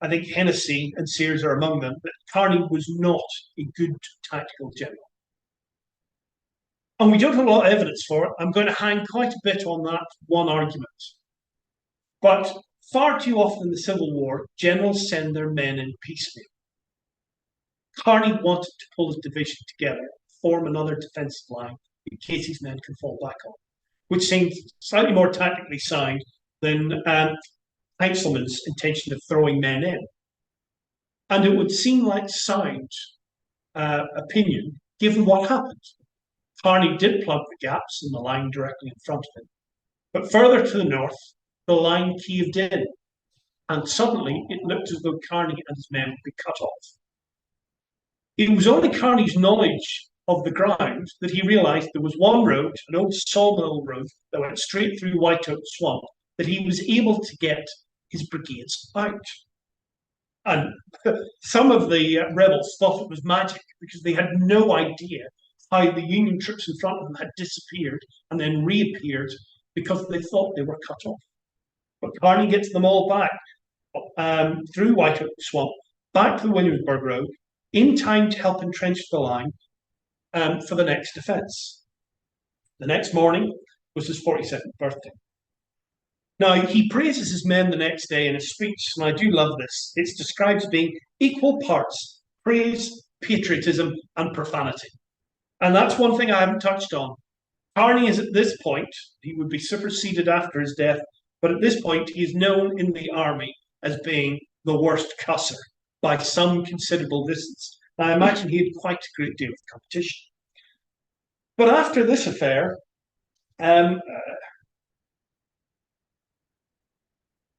Speaker 1: I think Hennessy and Sears are among them, that Kearny was not a good tactical general. And we don't have a lot of evidence for it. I'm going to hang quite a bit on that one argument. But far too often in the Civil War, generals send their men in piecemeal. Kearney wanted to pull his division together, form another defensive line in case his men could fall back on, which seemed slightly more tactically sound than Heintzelman's intention of throwing men in. And it would seem like sound opinion, given what happened. Kearney did plug the gaps in the line directly in front of him. But further to the north, the line caved in, and suddenly it looked as though Kearney and his men would be cut off. It was only Kearney's knowledge of the ground that he realised there was one road, an old sawmill road, that went straight through White Oak Swamp, that he was able to get his brigades out. And some of the rebels thought it was magic because they had no idea how the Union troops in front of them had disappeared and then reappeared because they thought they were cut off. But Kearney gets them all back through White Oak Swamp, back to the Williamsburg Road, in time to help entrench the line for the next defence. The next morning was his 42nd birthday. Now, he praises his men the next day in a speech, and I do love this. It's described as being equal parts praise, patriotism, and profanity. And that's one thing I haven't touched on. Kearney is at this point, he would be superseded after his death, but at this point, he is known in the army as being the worst cusser by some considerable distance. Now, I imagine he had quite a great deal of competition. But after this affair,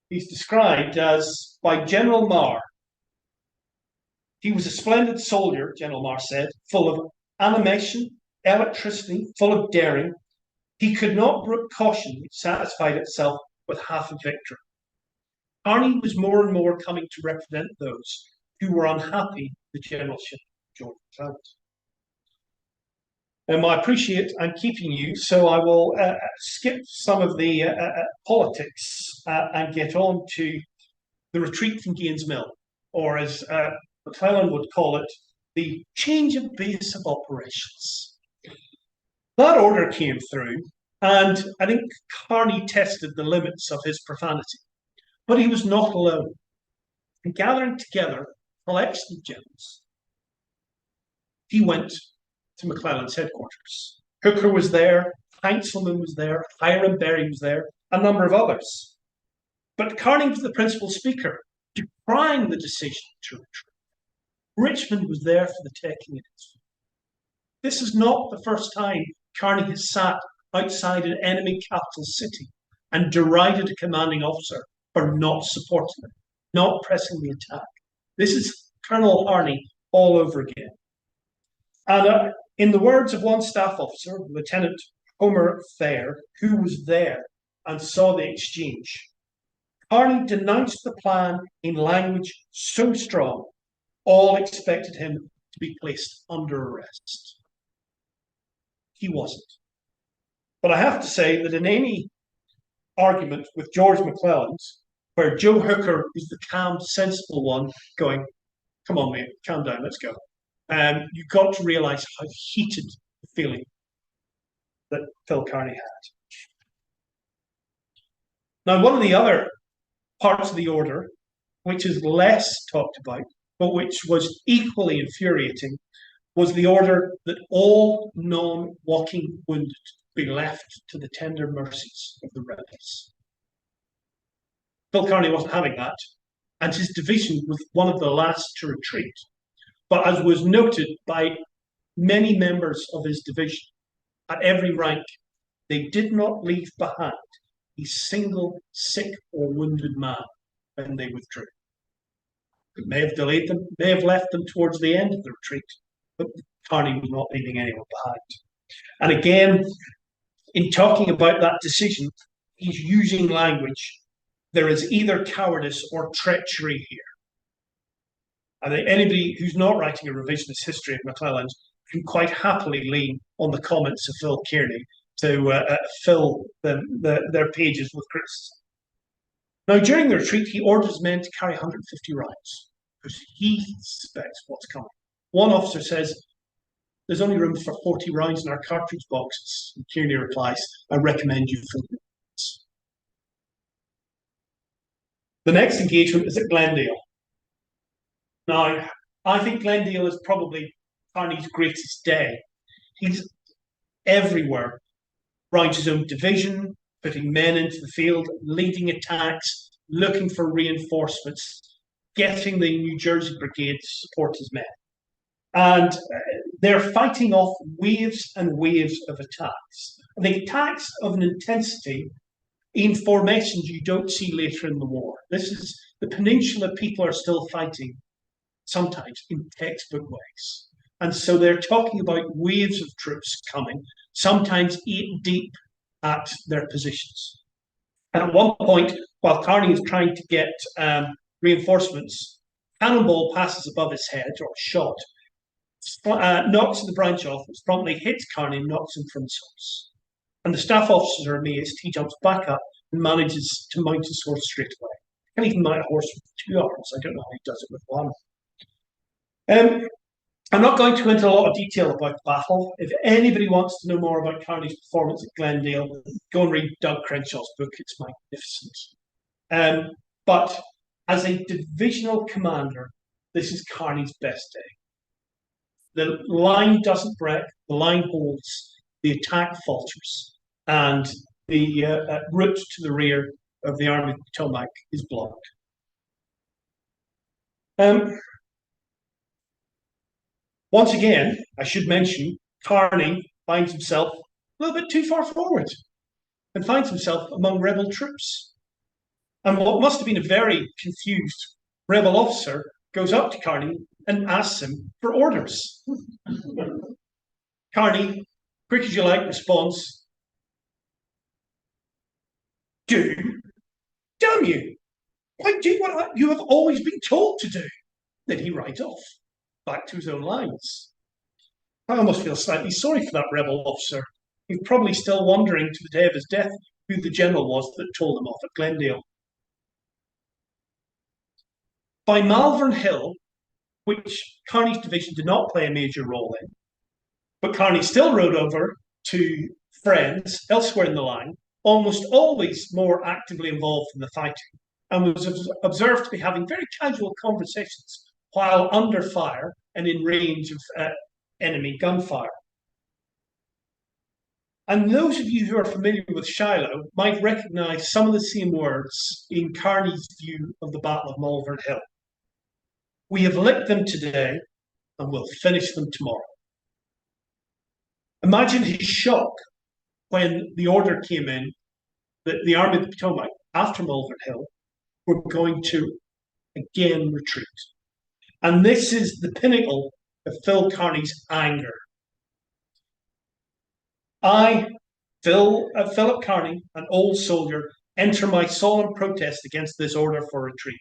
Speaker 1: he's described as by General Marr. He was a splendid soldier, General Marr said, full of animation, electricity, full of daring. He could not brook caution which satisfied itself with half a victory. Kearney was more and more coming to represent those who were unhappy with the generalship of George McClelland. I appreciate I'm keeping you, so I will skip some of the politics and get on to the retreat from Gaines Mill, or as McClelland would call it, the change of base of operations. That order came through, and I think Kearney tested the limits of his profanity. But he was not alone. And gathering together a collection of generals, he went to McClelland's headquarters. Hooker was there, Heintzelman was there, Hiram Berry was there, a number of others. But Kearney was the principal speaker, decrying the decision to retreat. Richmond was there for the taking of it. This is not the first time Kearney has sat outside an enemy capital city and derided a commanding officer for not supporting him, not pressing the attack. This is Colonel Kearney all over again. And in the words of one staff officer, Lieutenant Homer Thayer, who was there and saw the exchange, Kearney denounced the plan in language so strong, all expected him to be placed under arrest. He wasn't. But I have to say that in any argument with George McClelland, where Joe Hooker is the calm, sensible one going, come on, mate, calm down, let's go. You've got to realise how heated the feeling that Phil Kearney had. Now, one of the other parts of the order, which is less talked about, but which was equally infuriating, was the order that all non-walking wounded be left to the tender mercies of the rebels. Phil Kearney wasn't having that, and his division was one of the last to retreat. But as was noted by many members of his division, at every rank, they did not leave behind a single sick or wounded man when they withdrew. It may have delayed them, may have left them towards the end of the retreat, but Kearney was not leaving anyone behind. And again, in talking about that decision, he's using language. There is either cowardice or treachery here. I think anybody who's not writing a revisionist history of McClelland can quite happily lean on the comments of Phil Kearney to fill their pages with criticism. Now, during the retreat, he orders men to carry 150 rounds because he suspects what's coming. One officer says, there's only room for 40 rounds in our cartridge boxes. And Kearney replies, I recommend you fill them. The next engagement is at Glendale. Now, I think Glendale is probably Kearny's greatest day. He's everywhere, round his own division, putting men into the field, leading attacks, looking for reinforcements, getting the New Jersey Brigade to support his men. And they're fighting off waves and waves of attacks. And the attacks of an intensity in formations you don't see later in the war. This is the Peninsula people are still fighting, sometimes in textbook ways. And so they're talking about waves of troops coming, sometimes 8 deep at their positions. And at one point, while Kearny is trying to get reinforcements, cannonball passes above his head, or a shot, knocks the branch off, which promptly hits Kearny and knocks him from his horse. And the staff officers are amazed. He jumps back up and manages to mount his horse straight away. He can even mount a horse with 2 arms. I don't know how he does it with one. I'm not going to go into a lot of detail about the battle. If anybody wants to know more about Kearny's performance at Glendale, go and read Doug Crenshaw's book. It's magnificent. But as a divisional commander, this is Kearny's best day. The line doesn't break, the line holds, the attack falters, and the route to the rear of the Army of the Potomac is blocked. Once again, I should mention, Kearny finds himself a little bit too far forward and finds himself among rebel troops. And what must have been a very confused rebel officer goes up to Kearny and asks him for orders. Kearny, quick as you like, responds, "Do? Damn you! Why do what you have always been told to do." Then he rides off, back to his own lines. I almost feel slightly sorry for that rebel officer. He's probably still wondering to the day of his death who the general was that told him off at Glendale. By Malvern Hill, which Kearny's division did not play a major role in, but Kearny still rode over to friends elsewhere in the line, almost always more actively involved in the fighting, and was observed to be having very casual conversations while under fire and in range of enemy gunfire. And those of you who are familiar with Shiloh might recognise some of the same words in Kearny's view of the Battle of Malvern Hill. "We have licked them today and we'll finish them tomorrow." Imagine his shock when the order came in that the Army of the Potomac, after Malvern Hill, were going to again retreat. And this is the pinnacle of Phil Kearny's anger. I, Philip Kearny, an old soldier, enter my solemn protest against this order for retreat.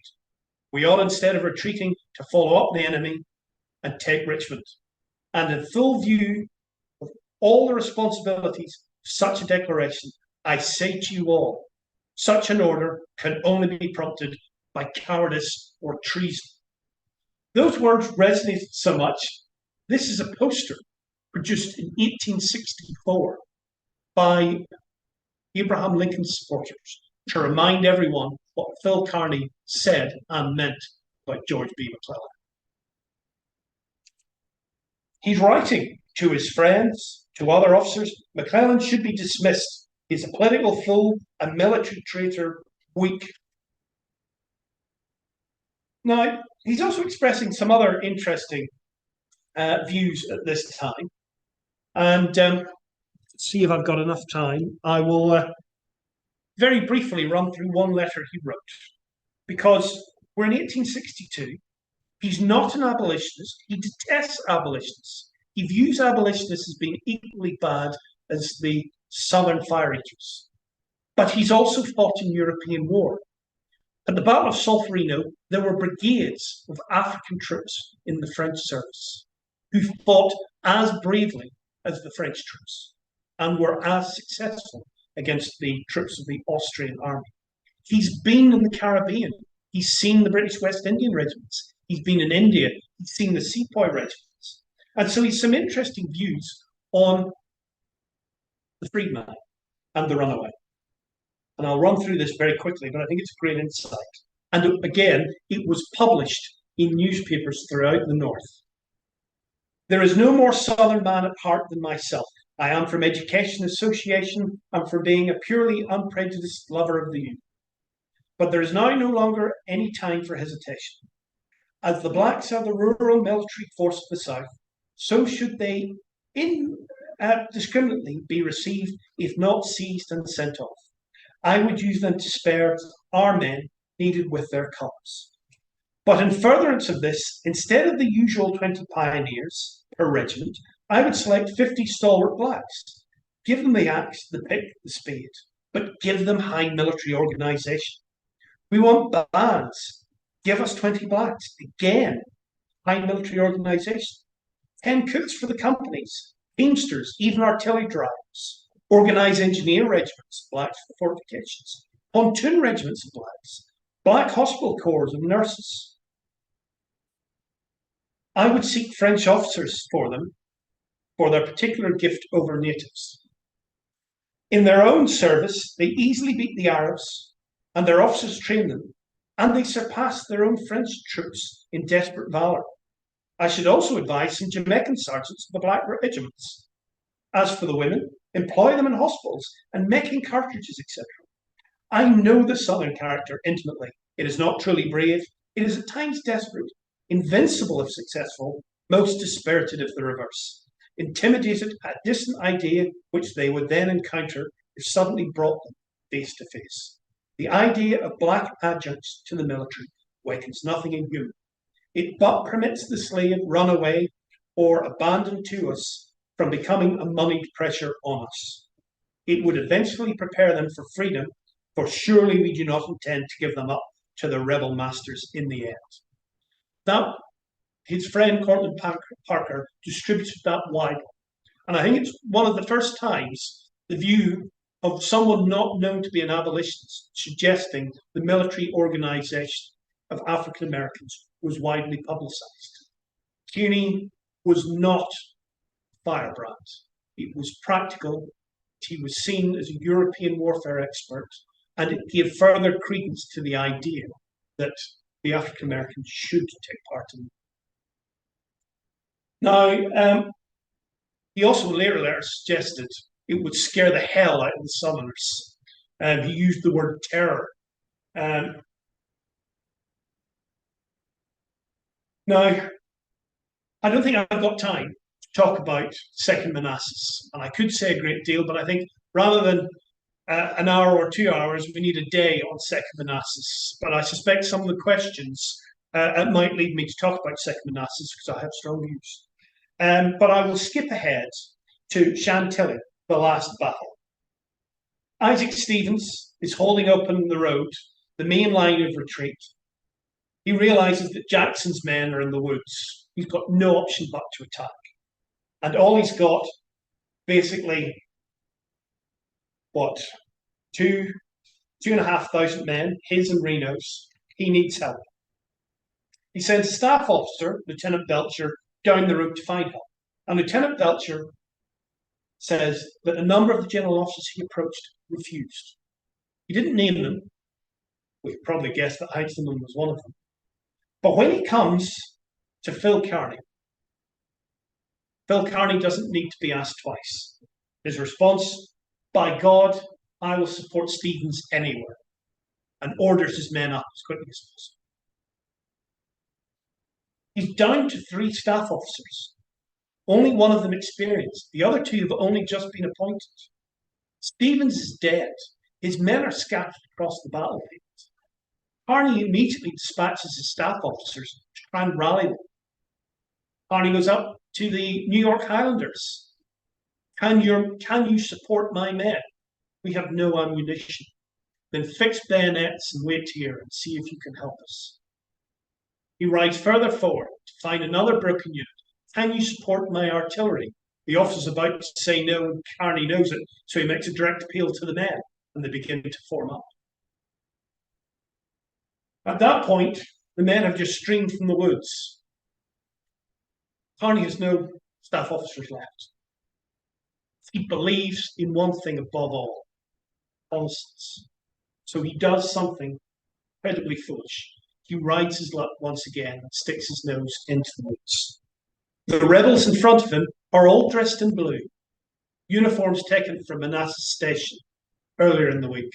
Speaker 1: We ought, instead of retreating, to follow up the enemy and take Richmond. And in full view of all the responsibilities of such a declaration, I say to you all, such an order can only be prompted by cowardice or treason. Those words resonated so much. This is a poster produced in 1864 by Abraham Lincoln's supporters to remind everyone what Phil Kearny said and meant about George B. McClellan. He's writing to his friends, to other officers, McClellan should be dismissed. He's a political fool, a military traitor, weak. Now, he's also expressing some other interesting views at this time. And let's see if I've got enough time. I will very briefly run through one letter he wrote, because we're in 1862. He's not an abolitionist. He detests abolitionists. He views abolitionists as being equally bad as the Southern fire eaters. But he's also fought in European war. At the Battle of Solferino, there were brigades of African troops in the French service who fought as bravely as the French troops and were as successful against the troops of the Austrian army. He's been in the Caribbean. He's seen the British West Indian regiments. He's been in India. He's seen the sepoy regiments. And so he's some interesting views on the freedman and the runaway. And I'll run through this very quickly, but I think it's a great insight. And again, it was published in newspapers throughout the North. There is no more Southern man at heart than myself. I am from education association and for being a purely unprejudiced lover of the youth. But there is now no longer any time for hesitation. As the blacks are the rural military force of the South, so should they indiscriminately be received, if not seized and sent off. I would use them to spare our men needed with their colours. But in furtherance of this, instead of the usual 20 pioneers per regiment, I would select 50 stalwart blacks. Give them the axe, the pick, the spade, but give them high military organisation. We want bands. Give us 20 blacks. Again, high military organisation. 10 cooks for the companies, teamsters, even artillery drivers. Organise engineer regiments, blacks for fortifications. Pontoon regiments of blacks. Black hospital corps of nurses. I would seek French officers for them, for their particular gift over natives. In their own service, they easily beat the Arabs, and their officers train them, and they surpass their own French troops in desperate valour. I should also advise some Jamaican sergeants of the black regiments. As for the women, employ them in hospitals and making cartridges, etc. I know the Southern character intimately. It is not truly brave. It is at times desperate, invincible if successful, most dispirited if the reverse, intimidated at a distant idea which they would then encounter if suddenly brought them face to face. The idea of black adjuncts to the military wakens nothing in human. It but permits the slave run away or abandoned to us from becoming a moneyed pressure on us. It would eventually prepare them for freedom, for surely we do not intend to give them up to the rebel masters in the end. That, his friend Cortlandt Parker distributed that widely. And I think it's one of the first times the view of someone not known to be an abolitionist suggesting the military organisation of African Americans was widely publicised. Kearney was not firebrand. It was practical. He was seen as a European warfare expert, and it gave further credence to the idea that the African Americans should take part in it. Now, he also later suggested it would scare the hell out of the Southerners. He used the word terror. Now, I don't think I've got time to talk about Second Manassas, and I could say a great deal, but I think rather than an hour or 2 hours, we need a day on Second Manassas. But I suspect some of the questions might lead me to talk about Second Manassas because I have strong views. But I will skip ahead to Chantilly, the last battle. Isaac Stevens is holding open the road, the main line of retreat. He realizes that Jackson's men are in the woods. He's got no option but to attack. And all he's got, basically, what, 2,500 men, his and Reno's. He needs help. He sends a staff officer, Lieutenant Belcher, down the road to find help. And Lieutenant Belcher says that a number of the general officers he approached refused. He didn't name them. We could probably guess that Heintzelman was one of them. But when he comes to Phil Kearny doesn't need to be asked twice. His response, by God, I will support Stevens anywhere, and orders his men up as quickly as possible. He's down to 3 staff officers. Only one of them experienced. The other 2 have only just been appointed. Stevens is dead. His men are scattered across the battlefield. Kearny immediately dispatches his staff officers to try and rally them. Kearny goes up to the New York Highlanders. Can you support my men? We have no ammunition. Then fix bayonets and wait here and see if you can help us. He rides further forward to find another broken unit. Can you support my artillery? The officer's about to say no, and Kearny knows it, so he makes a direct appeal to the men, and they begin to form up. At that point, the men have just streamed from the woods. Kearny has no staff officers left. He believes in one thing above all, constance. So he does something incredibly foolish. he rides his luck once again and sticks his nose into the woods. The rebels in front of him are all dressed in blue, uniforms taken from Manassas Station earlier in the week.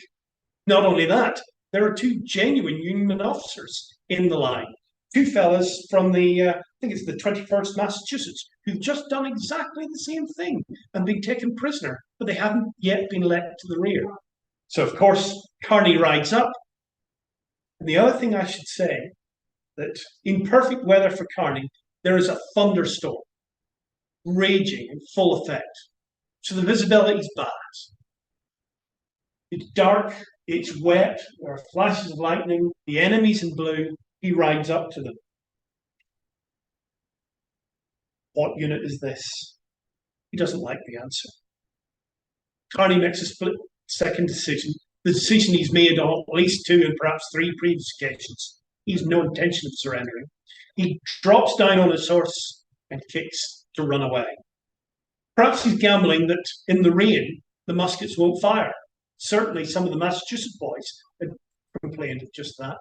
Speaker 1: Not only that, there are two genuine Union officers in the line. Two fellas from I think it's the 21st Massachusetts, who've just done exactly the same thing and been taken prisoner, but they haven't yet been let to the rear. So, of course, Kearney rides up. And the other thing I should say, that in perfect weather for Kearney, there is a thunderstorm raging in full effect. So the visibility is bad. It's dark, it's wet, there are flashes of lightning, the enemy's in blue, he rides up to them. What unit is this? He doesn't like the answer. Kearney makes a split-second decision, the decision he's made on at least 2 and perhaps 3 previous occasions. He has no intention of surrendering. He drops down on his horse and kicks to run away. Perhaps he's gambling that in the rain, the muskets won't fire. Certainly some of the Massachusetts boys had complained of just that.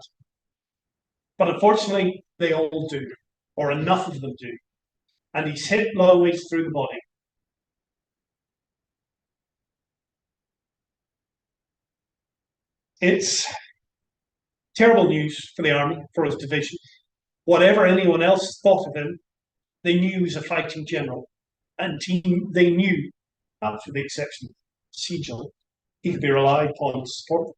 Speaker 1: But unfortunately, they all do, or enough of them do. And he's hit long ways through the body. It's terrible news for the army, for his division. Whatever anyone else thought of him, they knew he was a fighting general. And they knew, after the exception of Sigel, he could be relied upon to support them.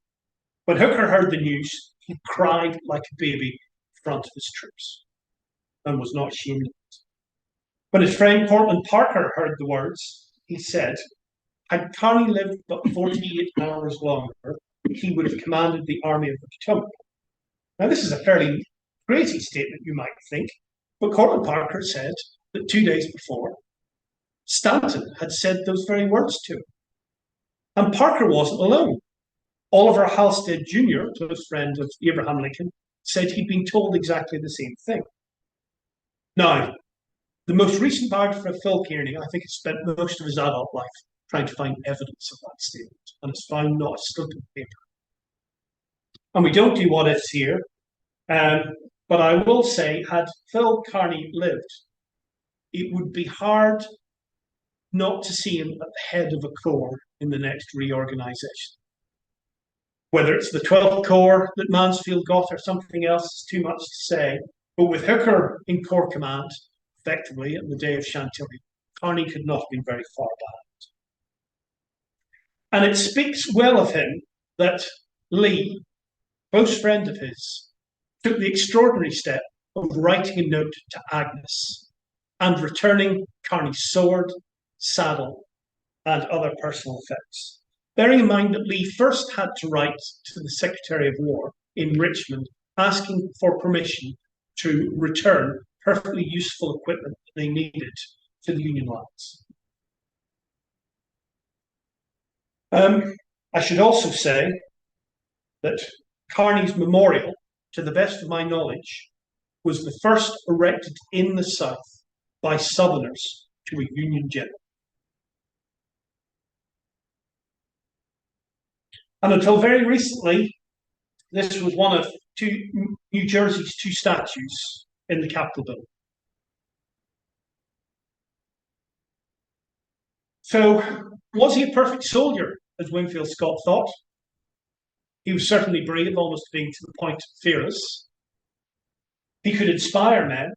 Speaker 1: When Hooker heard the news, he cried like a baby in front of his troops and was not ashamed of it. When his friend Cortlandt Parker heard the words, he said, had Kearney lived but 48 hours longer, he would have commanded the Army of the Potomac. Now, this is a fairly crazy statement, you might think, but Cortlandt Parker said that 2 days before, Stanton had said those very words to him. And Parker wasn't alone. Oliver Halstead Jr., close friend of Abraham Lincoln, said he'd been told exactly the same thing. Now, the most recent biographer of Phil Kearney, I think, has spent most of his adult life trying to find evidence of that statement, and has found not a stump of paper. And we don't do what ifs here, but I will say, had Phil Kearney lived, it would be hard not to see him at the head of a corps in the next reorganization. Whether it's the 12th Corps that Mansfield got or something else is too much to say, but with Hooker in corps command, effectively, at the day of Chantilly, Kearney could not have been very far behind. And it speaks well of him that Lee, close friend of his, took the extraordinary step of writing a note to Agnes and returning Kearney's sword, saddle, and other personal effects. Bearing in mind that Lee first had to write to the Secretary of War in Richmond asking for permission to return perfectly useful equipment that they needed to the Union lines. I should also say that Kearney's memorial, to the best of my knowledge, was the first erected in the South by Southerners to a Union general. And until very recently, this was one of New Jersey's 2 statues in the Capitol building. So, was he a perfect soldier, as Winfield Scott thought? He was certainly brave, almost being to the point fearless. He could inspire men.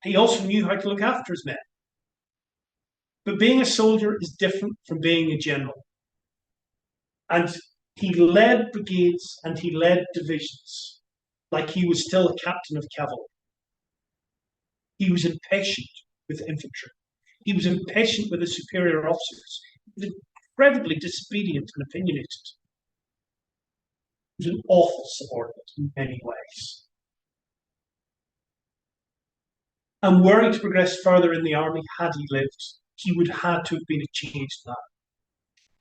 Speaker 1: He also knew how to look after his men. But being a soldier is different from being a general. And he led brigades and he led divisions like he was still a captain of cavalry. He was impatient with infantry. He was impatient with his superior officers. He was incredibly disobedient and opinionated. He was an awful subordinate in many ways. And were he to progress further in the army, had he lived, he would have had to have been a changed man.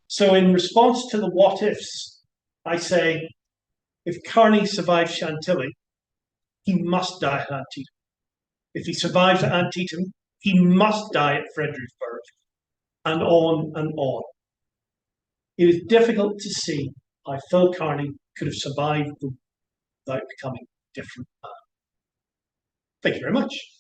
Speaker 1: So in response to the what ifs, I say, if Kearney survives Chantilly, he must die at Antietam. If he survives at Antietam, he must die at Fredericksburg, and on and on. It is difficult to see how Phil Kearney could have survived without becoming different man. Thank you very much.